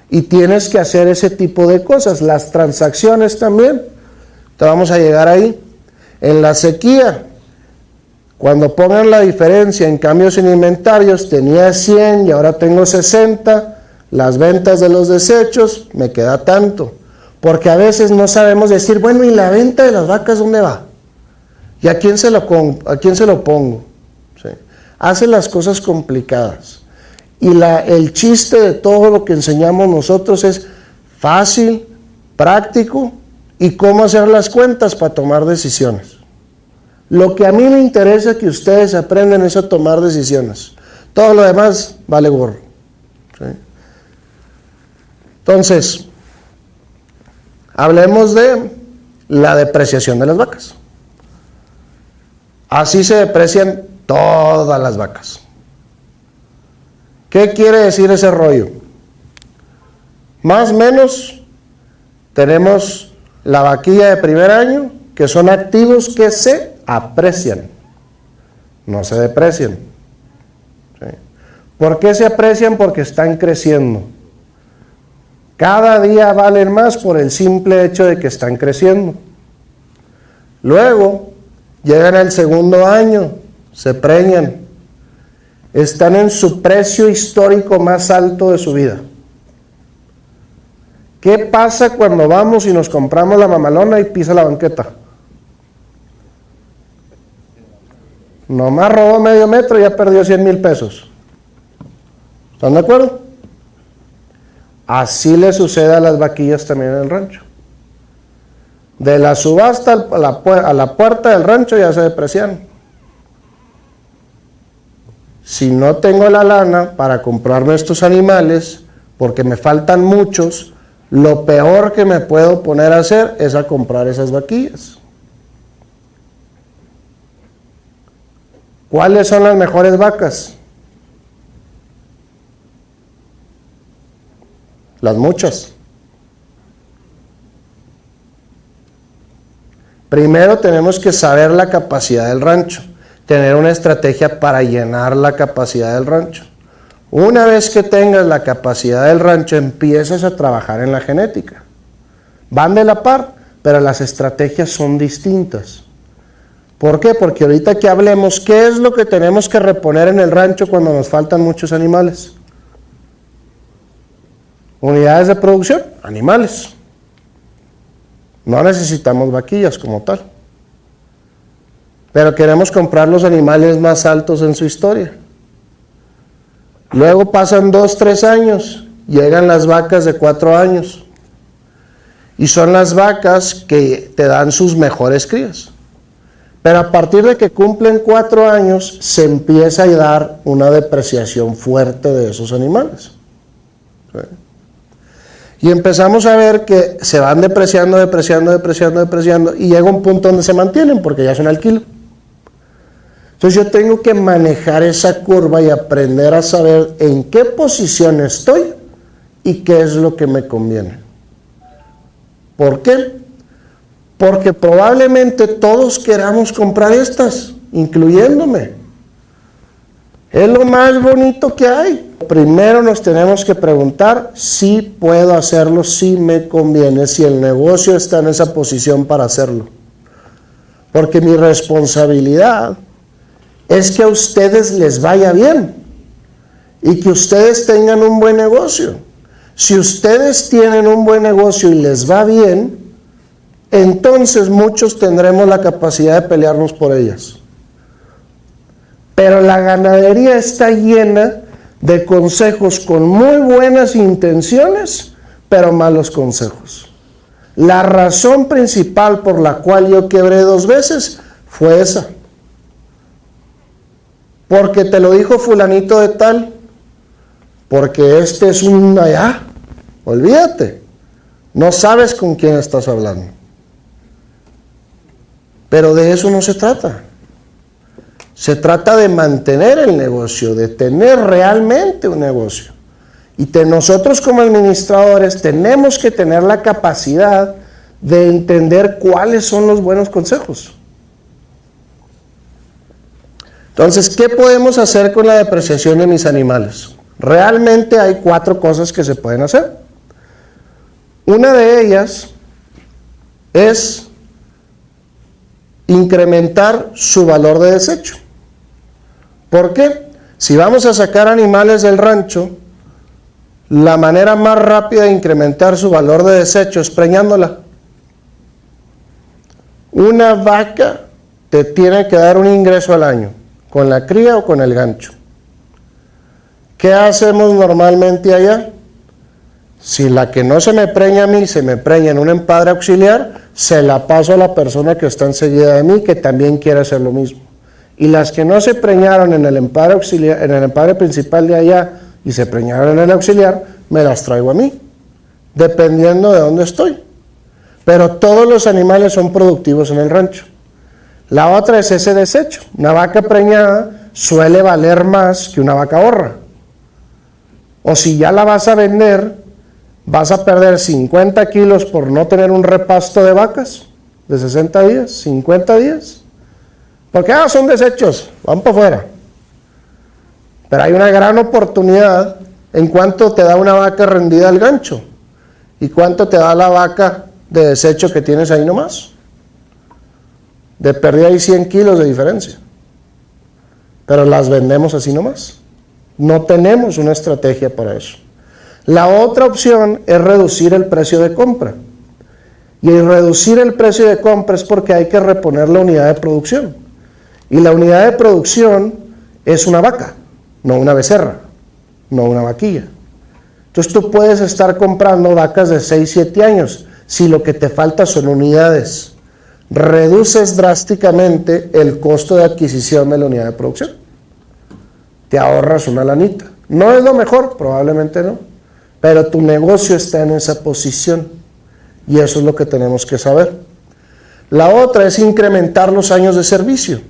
Y tienes que hacer ese tipo de cosas. Las transacciones también, te vamos a llegar ahí. En la sequía, cuando pongan la diferencia en cambios en inventarios, tenía 100 y ahora tengo 60, las ventas de los desechos, me queda tanto. Porque a veces no sabemos decir, bueno, ¿y la venta de las vacas dónde va? ¿Y a quién se lo pongo? ¿Sí? Hace las cosas complicadas. Y el chiste de todo lo que enseñamos nosotros es fácil, práctico y cómo hacer las cuentas para tomar decisiones. Lo que a mí me interesa que ustedes aprendan es a tomar decisiones. Todo lo demás vale gorro. ¿Sí? Entonces, hablemos de la depreciación de las vacas. Así se deprecian todas las vacas. ¿Qué quiere decir ese rollo? Más o menos tenemos la vaquilla de primer año, que son activos que se aprecian, no se deprecian. ¿Sí? ¿Por qué se aprecian? Porque están creciendo. Cada día valen más por el simple hecho de que están creciendo. Luego, llegan al segundo año, se preñan, están en su precio histórico más alto de su vida. ¿Qué pasa cuando vamos y nos compramos la mamalona y pisa la banqueta? Nomás robó medio metro y ya perdió 100,000 pesos. ¿Están de acuerdo? Así le sucede a las vaquillas también en el rancho. De la subasta a la puerta del rancho ya se deprecian. Si no tengo la lana para comprarme estos animales, porque me faltan muchos, lo peor que me puedo poner a hacer es a comprar esas vaquillas. ¿Cuáles son las mejores vacas? Las muchas. Primero tenemos que saber la capacidad del rancho, tener una estrategia para llenar la capacidad del rancho. Una vez que tengas la capacidad del rancho, empiezas a trabajar en la genética. Van de la par, pero las estrategias son distintas. ¿Por qué? Porque ahorita que hablemos, ¿qué es lo que tenemos que reponer en el rancho cuando nos faltan muchos animales? Unidades de producción, animales. No necesitamos vaquillas como tal. Pero queremos comprar los animales más altos en su historia. Luego pasan 2, 3 años, llegan las vacas de 4 años. Y son las vacas que te dan sus mejores crías. Pero a partir de que cumplen 4 años, se empieza a dar una depreciación fuerte de esos animales. ¿Sí? Y empezamos a ver que se van depreciando, y llega un punto donde se mantienen porque ya son al kilo. Entonces yo tengo que manejar esa curva y aprender a saber en qué posición estoy y qué es lo que me conviene. ¿Por qué? Porque probablemente todos queramos comprar estas, incluyéndome. Es lo más bonito que hay. Primero nos tenemos que preguntar si puedo hacerlo, si me conviene, si el negocio está en esa posición para hacerlo. Porque mi responsabilidad es que a ustedes les vaya bien y que ustedes tengan un buen negocio. Si ustedes tienen un buen negocio y les va bien, entonces muchos tendremos la capacidad de pelearnos por ellas. Pero la ganadería está llena de consejos con muy buenas intenciones, pero malos consejos. La razón principal por la cual yo quebré 2 veces fue esa. Porque te lo dijo fulanito de tal, porque este es un allá, olvídate, no sabes con quién estás hablando. Pero de eso no se trata. Se trata de mantener el negocio, de tener realmente un negocio. Y nosotros como administradores tenemos que tener la capacidad de entender cuáles son los buenos consejos. Entonces, ¿qué podemos hacer con la depreciación de mis animales? Realmente hay 4 cosas que se pueden hacer. Una de ellas es incrementar su valor de desecho. ¿Por qué? Si vamos a sacar animales del rancho, la manera más rápida de incrementar su valor de desecho es preñándola. Una vaca te tiene que dar un ingreso al año, con la cría o con el gancho. ¿Qué hacemos normalmente allá? Si la que no se me preña a mí, se me preña en un empadre auxiliar, se la paso a la persona que está enseguida de mí, que también quiere hacer lo mismo. Y las que no se preñaron en el empadre auxiliar, en el empadre principal de allá, y se preñaron en el auxiliar, me las traigo a mí, dependiendo de dónde estoy. Pero todos los animales son productivos en el rancho. La otra es ese desecho. Una vaca preñada suele valer más que una vaca borra. O si ya la vas a vender, vas a perder 50 kilos por no tener un repasto de vacas de 60 días, 50 días. Porque son desechos, van para afuera. Pero hay una gran oportunidad en cuanto te da una vaca rendida al gancho y cuánto te da la vaca de desecho que tienes ahí nomás. De pérdida hay 100 kilos de diferencia. Pero las vendemos así nomás. No tenemos una estrategia para eso. La otra opción es reducir el precio de compra. Y el reducir el precio de compra es porque hay que reponer la unidad de producción. Y la unidad de producción es una vaca, no una becerra, no una vaquilla. Entonces tú puedes estar comprando vacas de 6, 7 años si lo que te falta son unidades. Reduces drásticamente el costo de adquisición de la unidad de producción. Te ahorras una lanita. No es lo mejor, probablemente no, pero tu negocio está en esa posición y eso es lo que tenemos que saber. La otra es incrementar los años de servicio.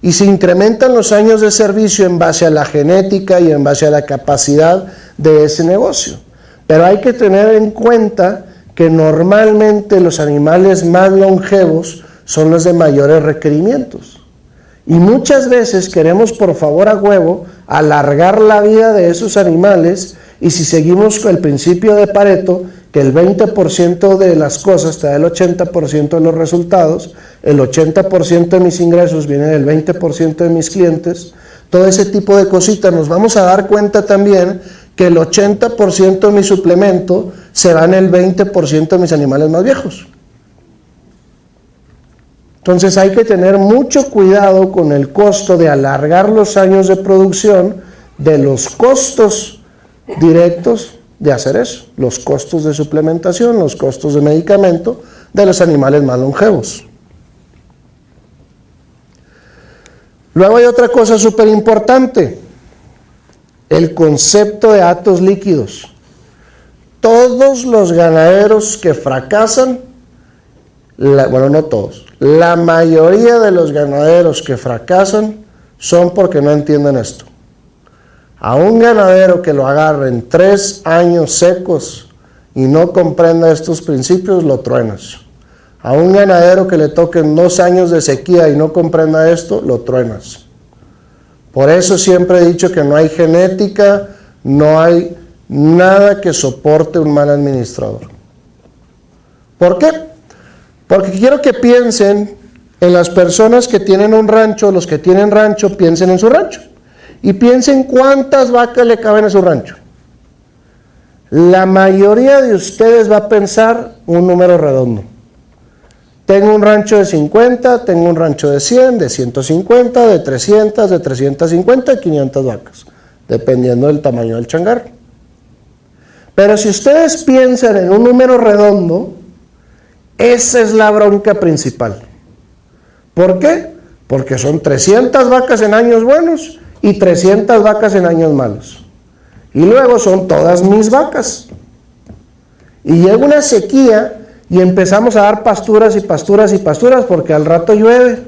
Y se incrementan los años de servicio en base a la genética y en base a la capacidad de ese negocio. Pero hay que tener en cuenta que normalmente los animales más longevos son los de mayores requerimientos. Y muchas veces queremos por favor a huevo alargar la vida de esos animales y si seguimos con el principio de Pareto, que el 20% de las cosas te da el 80% de los resultados, el 80% de mis ingresos viene del 20% de mis clientes, todo ese tipo de cositas, nos vamos a dar cuenta también que el 80% de mi suplemento se va en el 20% de mis animales más viejos. Entonces hay que tener mucho cuidado con el costo de alargar los años de producción de los costos directos de hacer eso, los costos de suplementación, los costos de medicamento de los animales más longevos. Luego hay otra cosa súper importante, el concepto de hatos líquidos. Todos los ganaderos que fracasan, bueno, no todos, la mayoría de los ganaderos que fracasan son porque no entienden esto. A un ganadero que lo agarren 3 años secos y no comprenda estos principios, lo truenas. A un ganadero que le toquen 2 años de sequía y no comprenda esto, lo truenas. Por eso siempre he dicho que no hay genética, no hay nada que soporte un mal administrador. ¿Por qué? Porque quiero que piensen en las personas que tienen un rancho, los que tienen rancho, piensen en su rancho. Y piensen cuántas vacas le caben a su rancho. La mayoría de ustedes va a pensar un número redondo. Tengo un rancho de 50, tengo un rancho de 100, de 150, de 300, de 350 y 500 vacas, dependiendo del tamaño del changarro. Pero si ustedes piensan en un número redondo, esa es la bronca principal. ¿Por qué? Porque son 300 vacas en años buenos y 300 vacas en años malos. Y luego son todas mis vacas. Y llega una sequía y empezamos a dar pasturas y pasturas y pasturas porque al rato llueve,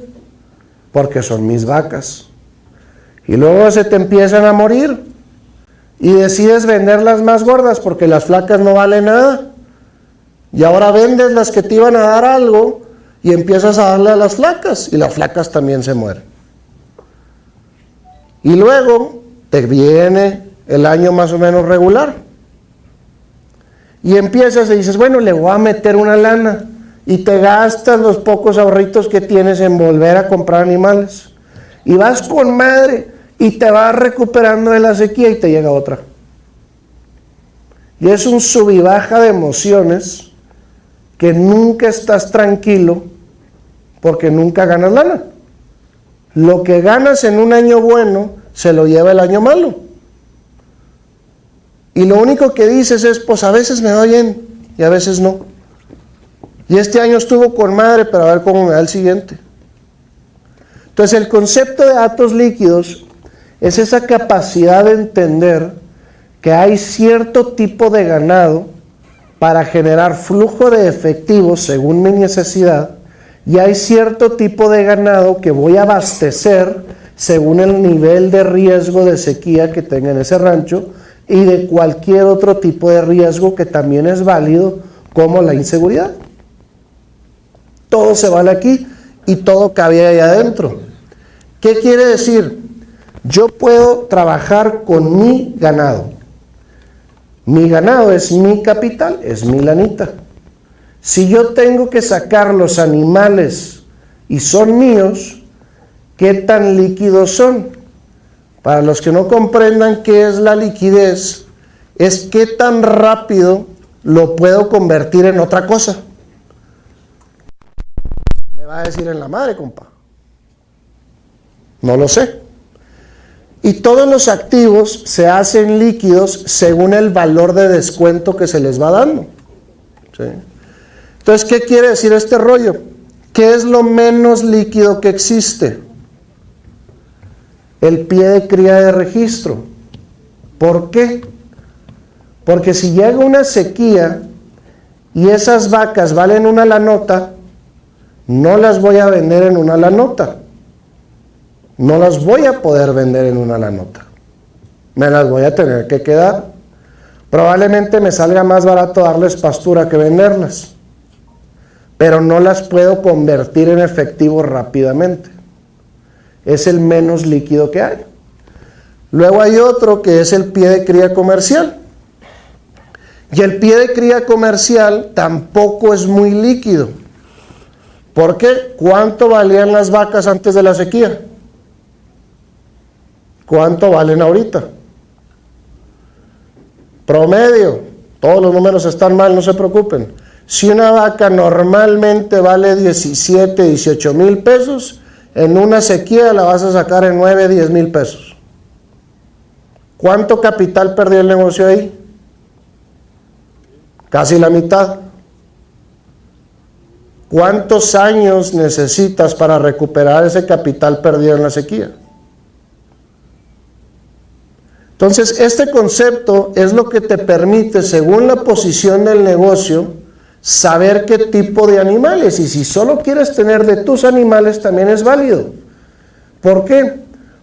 porque son mis vacas. Y luego se te empiezan a morir y decides vender las más gordas porque las flacas no valen nada. Y ahora vendes las que te iban a dar algo y empiezas a darle a las flacas y las flacas también se mueren. Y luego te viene el año más o menos regular. Y empiezas y dices, bueno, le voy a meter una lana. y te gastas los pocos ahorritos que tienes en volver a comprar animales. Y vas con madre y te vas recuperando de la sequía y te llega otra. Y es un sub y baja de emociones que nunca estás tranquilo porque nunca ganas lana. Lo que ganas en un año bueno se lo lleva el año malo. Y lo único que dices es, pues a veces me va bien y a veces no. Y este año estuvo con madre, pero a ver cómo me va el siguiente. Entonces el concepto de datos líquidos es esa capacidad de entender que hay cierto tipo de ganado para generar flujo de efectivo según mi necesidad, y hay cierto tipo de ganado que voy a abastecer según el nivel de riesgo de sequía que tenga en ese rancho y de cualquier otro tipo de riesgo que también es válido, como la inseguridad. Todo se vale aquí y todo cabe ahí adentro. ¿Qué quiere decir? Yo puedo trabajar con mi ganado. Mi ganado es mi capital, es mi lanita. Si yo tengo que sacar los animales y son míos, ¿qué tan líquidos son? Para los que no comprendan qué es la liquidez, es qué tan rápido lo puedo convertir en otra cosa. Me va a decir en la madre, compa. No lo sé. Y todos los activos se hacen líquidos según el valor de descuento que se les va dando. ¿Sí? Entonces, ¿qué quiere decir este rollo? ¿Qué es lo menos líquido que existe? El pie de cría de registro. ¿Por qué? Porque si llega una sequía y esas vacas valen una lanota, no las voy a vender en una lanota. No las voy a poder vender en una lanota. Me las voy a tener que quedar. Probablemente me salga más barato darles pastura que venderlas. Pero no las puedo convertir en efectivo rápidamente. Es el menos líquido que hay. Luego hay otro que es el pie de cría comercial. Y el pie de cría comercial tampoco es muy líquido. ¿Por qué? ¿Cuánto valían las vacas antes de la sequía? ¿Cuánto valen ahorita? Promedio. Todos los números están mal, no se preocupen. Si una vaca normalmente vale 17, 18 mil pesos, en una sequía la vas a sacar en 9, 10 mil pesos. ¿Cuánto capital perdió el negocio ahí? Casi la mitad. ¿Cuántos años necesitas para recuperar ese capital perdido en la sequía? Entonces, este concepto es lo que te permite, según la posición del negocio, saber qué tipo de animales. Y si solo quieres tener de tus animales, también es válido. ¿Por qué?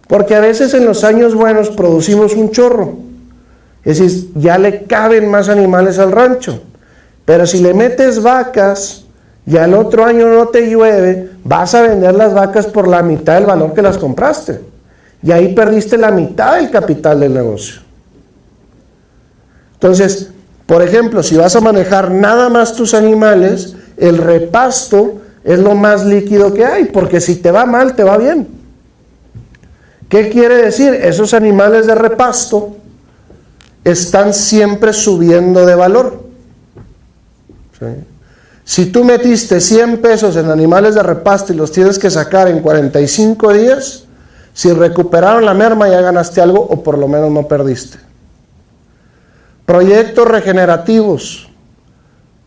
Porque a veces en los años buenos producimos un chorro. Es decir, ya le caben más animales al rancho. Pero si le metes vacas y al otro año no te llueve, vas a vender las vacas por la mitad del valor que las compraste. Y ahí perdiste la mitad del capital del negocio. Entonces, por ejemplo, si vas a manejar nada más tus animales, el repasto es lo más líquido que hay, porque si te va mal, te va bien. ¿Qué quiere decir? Esos animales de repasto están siempre subiendo de valor. ¿Sí? Si tú metiste 100 pesos en animales de repasto y los tienes que sacar en 45 días, si recuperaron la merma ya ganaste algo o por lo menos no perdiste. Proyectos regenerativos.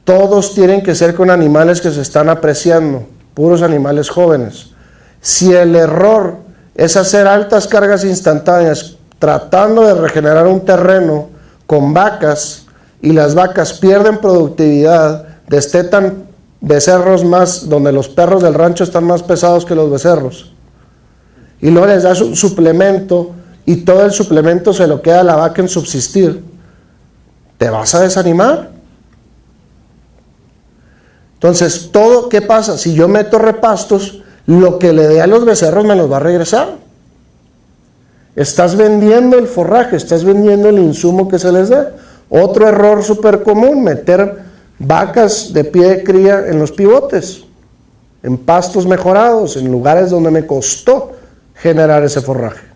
Todos tienen que ser con animales que se están apreciando, puros animales jóvenes. Si el error es hacer altas cargas instantáneas tratando de regenerar un terreno con vacas y las vacas pierden productividad, destetan becerros más, donde los perros del rancho están más pesados que los becerros, y luego les das un suplemento y todo el suplemento se lo queda a la vaca en subsistir, ¿te vas a desanimar? Entonces, todo, ¿qué pasa? Si yo meto repastos, lo que le dé a los becerros me los va a regresar. Estás vendiendo el forraje, estás vendiendo el insumo que se les dé. Otro error súper común, meter vacas de pie de cría en los pivotes, en pastos mejorados, en lugares donde me costó generar ese forraje.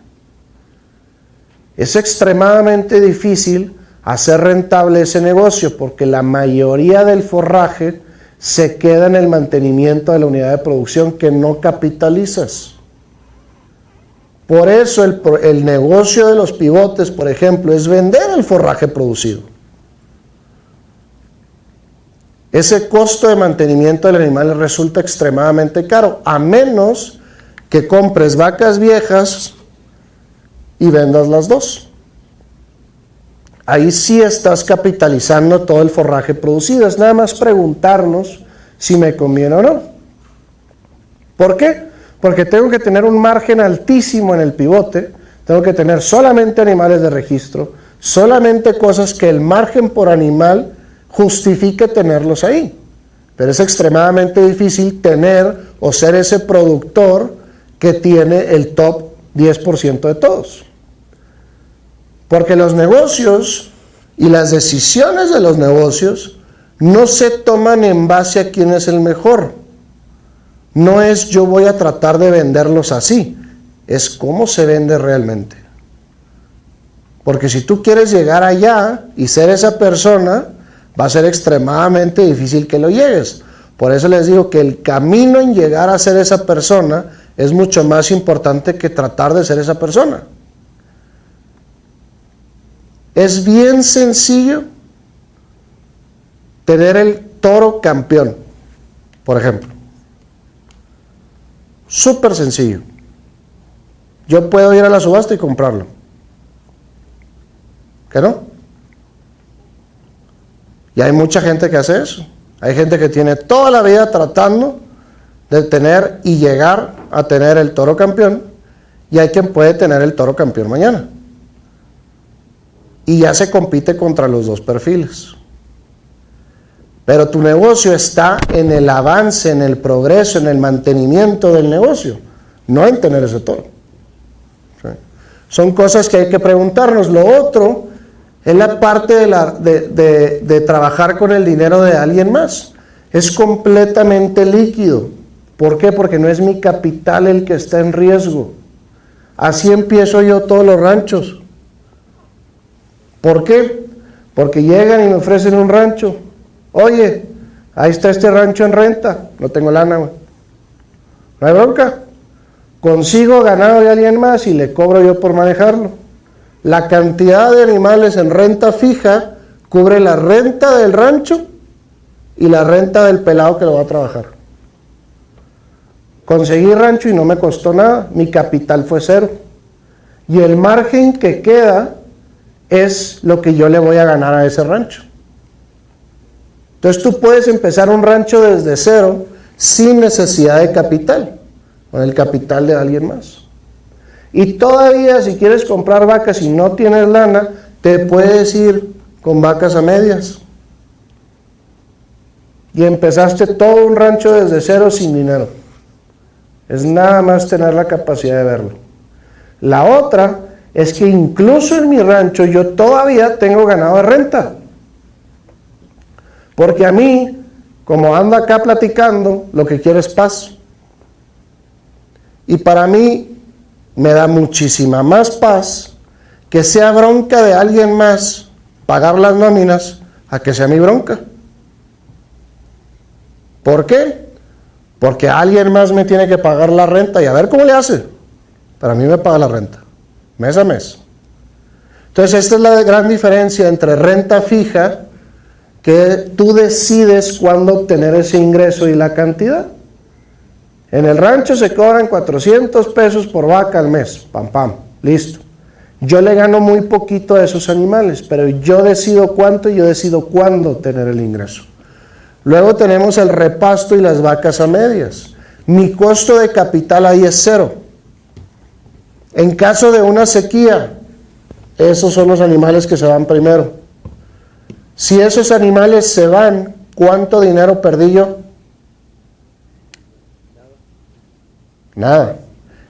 Es extremadamente difícil hacer rentable ese negocio porque la mayoría del forraje se queda en el mantenimiento de la unidad de producción que no capitalizas. Por eso el negocio de los pivotes, por ejemplo, es vender el forraje producido. Ese costo de mantenimiento del animal resulta extremadamente caro, a menos que compres vacas viejas y vendas las dos. Ahí sí estás capitalizando todo el forraje producido. Es nada más preguntarnos si me conviene o no. ¿Por qué? Porque tengo que tener un margen altísimo en el pivote, tengo que tener solamente animales de registro, solamente cosas que el margen por animal justifique tenerlos ahí. Pero es extremadamente difícil tener o ser ese productor que tiene el top 10% de todos. Porque los negocios y las decisiones de los negocios no se toman en base a quién es el mejor. No es yo voy a tratar de venderlos así, es cómo se vende realmente. Porque si tú quieres llegar allá y ser esa persona, va a ser extremadamente difícil que lo llegues. Por eso les digo que el camino en llegar a ser esa persona es mucho más importante que tratar de ser esa persona. Es bien sencillo tener el toro campeón, por ejemplo. Súper sencillo. Yo puedo ir a la subasta y comprarlo. ¿Qué no? Y hay mucha gente que hace eso. Hay gente que tiene toda la vida tratando de tener y llegar a tener el toro campeón, y hay quien puede tener el toro campeón mañana. Y ya se compite contra los dos perfiles. Pero tu negocio está en el avance, en el progreso, en el mantenimiento del negocio, no en tener ese toro. ¿Sí? Son cosas que hay que preguntarnos. Lo otro es la parte de trabajar con el dinero de alguien más. Es completamente líquido. ¿Por qué? Porque no es mi capital el que está en riesgo. Así empiezo yo todos los ranchos. ¿Por qué? Porque llegan y me ofrecen un rancho. Oye, ahí está este rancho en renta, no tengo lana, güey. No hay bronca. Consigo ganado de alguien más y le cobro yo por manejarlo. La cantidad de animales en renta fija cubre la renta del rancho y la renta del pelado que lo va a trabajar. Conseguí rancho y no me costó nada, mi capital fue cero. Y el margen que queda es lo que yo le voy a ganar a ese rancho. Entonces tú puedes empezar un rancho desde cero sin necesidad de capital, con el capital de alguien más. Y todavía si quieres comprar vacas y no tienes lana, te puedes ir con vacas a medias. Y empezaste todo un rancho desde cero sin dinero. Es nada más tener la capacidad de verlo. La otra es que incluso en mi rancho yo todavía tengo ganado de renta. Porque a mí, como ando acá platicando, lo que quiero es paz. Y para mí me da muchísima más paz que sea bronca de alguien más pagar las nóminas a que sea mi bronca. ¿Por qué? Porque alguien más me tiene que pagar la renta y a ver cómo le hace. Para mí me paga la renta, mes a mes. Entonces esta es la gran diferencia entre renta fija, que tú decides cuándo obtener ese ingreso y la cantidad. En el rancho se cobran 400 pesos por vaca al mes, pam pam, listo. Yo le gano muy poquito a esos animales, pero yo decido cuánto y yo decido cuándo tener el ingreso. Luego tenemos el repasto y las vacas a medias. Mi costo de capital ahí es cero. En caso de una sequía, esos son los animales que se van primero. Si esos animales se van, ¿cuánto dinero perdí yo? Nada.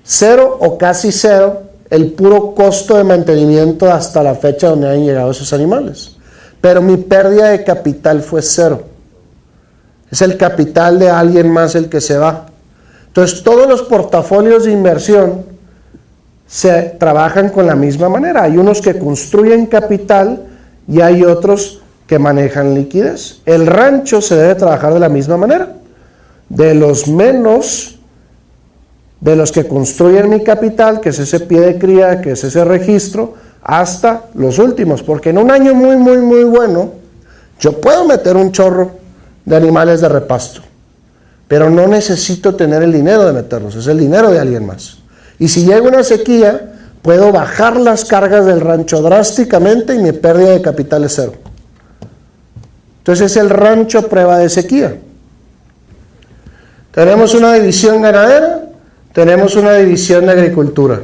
Cero o casi cero el puro costo de mantenimiento hasta la fecha donde han llegado esos animales. Pero mi pérdida de capital fue cero. Es el capital de alguien más el que se va. Entonces, todos los portafolios de inversión se trabajan con la misma manera. Hay unos que construyen capital y hay otros que manejan liquidez. El rancho se debe trabajar de la misma manera. De los menos, de los que construyen mi capital, que es ese pie de cría, que es ese registro, hasta los últimos. Porque en un año muy bueno, yo puedo meter un chorro de animales de repasto, pero no necesito tener el dinero de meterlos, es el dinero de alguien más. Y si llega una sequía, puedo bajar las cargas del rancho drásticamente y mi pérdida de capital es cero. Entonces es el rancho a prueba de sequía. Tenemos una división ganadera, tenemos una división de agricultura.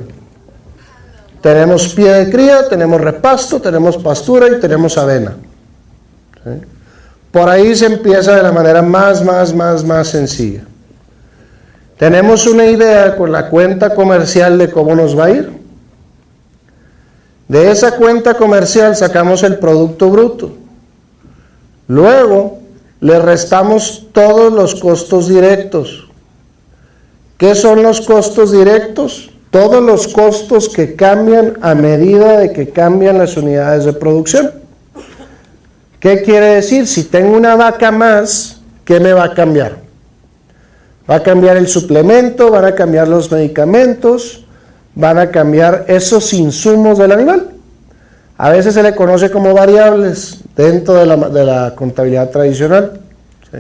Tenemos pie de cría, tenemos repasto, tenemos pastura y tenemos avena. ¿Sí? Por ahí se empieza de la manera más sencilla. Tenemos una idea con la cuenta comercial de cómo nos va a ir. De esa cuenta comercial sacamos el producto bruto. Luego le restamos todos los costos directos. ¿Qué son los costos directos? Todos los costos que cambian a medida de que cambian las unidades de producción. ¿Qué quiere decir? Si tengo una vaca más, ¿qué me va a cambiar? Va a cambiar el suplemento, van a cambiar los medicamentos, van a cambiar esos insumos del animal. A veces se le conoce como variables dentro de la contabilidad tradicional. ¿Sí?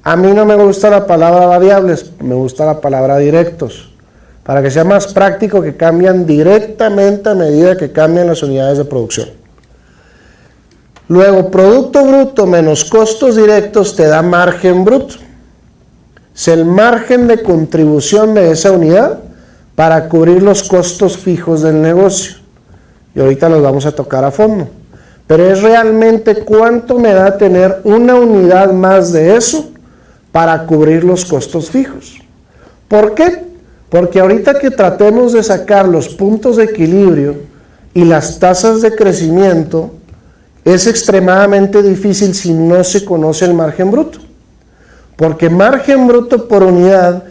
A mí no me gusta la palabra variables, me gusta la palabra directos, para que sea más práctico, que cambian directamente a medida que cambian las unidades de producción. Luego, producto bruto menos costos directos te da margen bruto. Es el margen de contribución de esa unidad para cubrir los costos fijos del negocio. Y ahorita los vamos a tocar a fondo. Pero es realmente cuánto me da tener una unidad más de eso para cubrir los costos fijos. ¿Por qué? Porque ahorita que tratemos de sacar los puntos de equilibrio y las tasas de crecimiento, es extremadamente difícil si no se conoce el margen bruto. Porque margen bruto por unidad,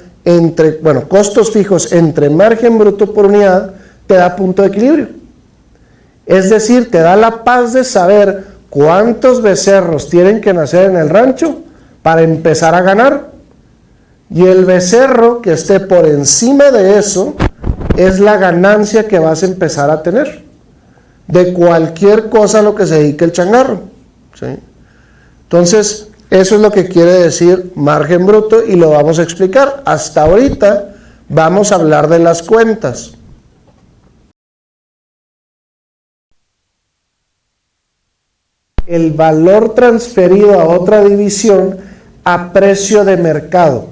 costos fijos entre margen bruto por unidad, te da punto de equilibrio. Es decir, te da la paz de saber cuántos becerros tienen que nacer en el rancho para empezar a ganar. Y el becerro que esté por encima de eso es la ganancia que vas a empezar a tener de cualquier cosa a lo que se dedique el changarro. ¿Sí? Entonces, eso es lo que quiere decir margen bruto y lo vamos a explicar. Hasta ahorita vamos a hablar de las cuentas. El valor transferido a otra división a precio de mercado.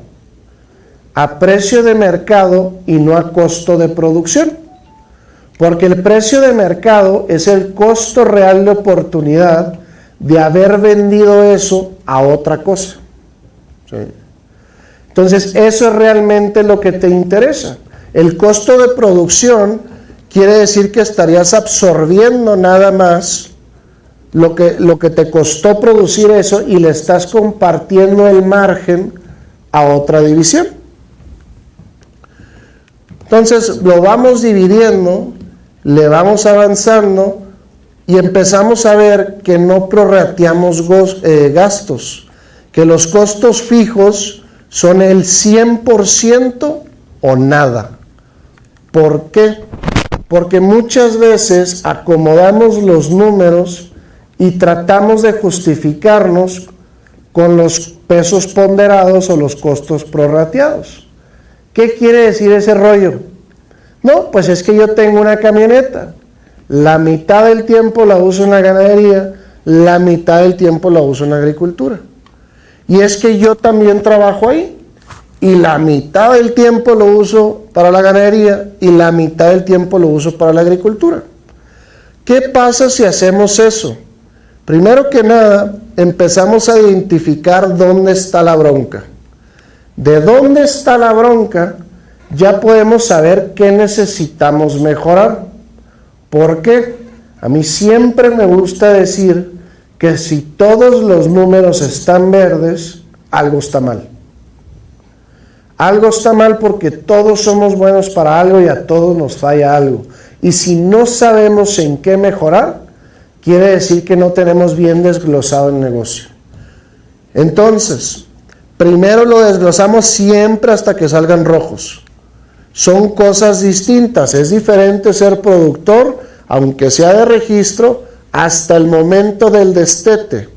A precio de mercado y no a costo de producción. Porque el precio de mercado es el costo real de oportunidad de haber vendido eso a otra cosa. ¿Sí? Entonces, eso es realmente lo que te interesa. El costo de producción quiere decir que estarías absorbiendo nada más lo que te costó producir eso y le estás compartiendo el margen a otra división. Entonces, lo vamos dividiendo, le vamos avanzando y empezamos a ver que no prorrateamos gastos, que los costos fijos son el 100% o nada. ¿Por qué? Porque muchas veces acomodamos los números y tratamos de justificarnos con los pesos ponderados o los costos prorrateados. ¿Qué quiere decir ese rollo? No, pues es que yo tengo una camioneta, la mitad del tiempo la uso en la ganadería, la mitad del tiempo la uso en la agricultura. Y es que yo también trabajo ahí, y la mitad del tiempo lo uso para la ganadería, y la mitad del tiempo lo uso para la agricultura. ¿Qué pasa si hacemos eso? Primero que nada, empezamos a identificar dónde está la bronca. De dónde está la bronca, ya podemos saber qué necesitamos mejorar. ¿Por qué? A mí siempre me gusta decir que si todos los números están verdes, algo está mal. Algo está mal porque todos somos buenos para algo y a todos nos falla algo. Y si no sabemos en qué mejorar, quiere decir que no tenemos bien desglosado el negocio. Entonces, primero lo desglosamos siempre hasta que salgan rojos. Son cosas distintas. Es diferente ser productor, aunque sea de registro, hasta el momento del destete.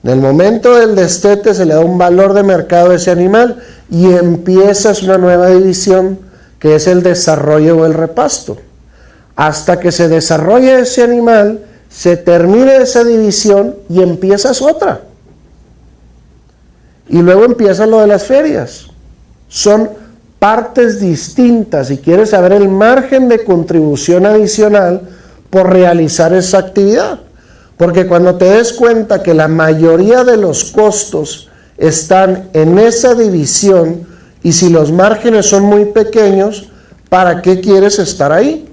En el momento del destete se le da un valor de mercado a ese animal y empiezas una nueva división que es el desarrollo o el repasto. Hasta que se desarrolle ese animal, se termine esa división y empiezas otra. Y luego empieza lo de las ferias. Son partes distintas. Si quieres saber el margen de contribución adicional por realizar esa actividad. Porque cuando te des cuenta que la mayoría de los costos están en esa división y si los márgenes son muy pequeños, ¿para qué quieres estar ahí?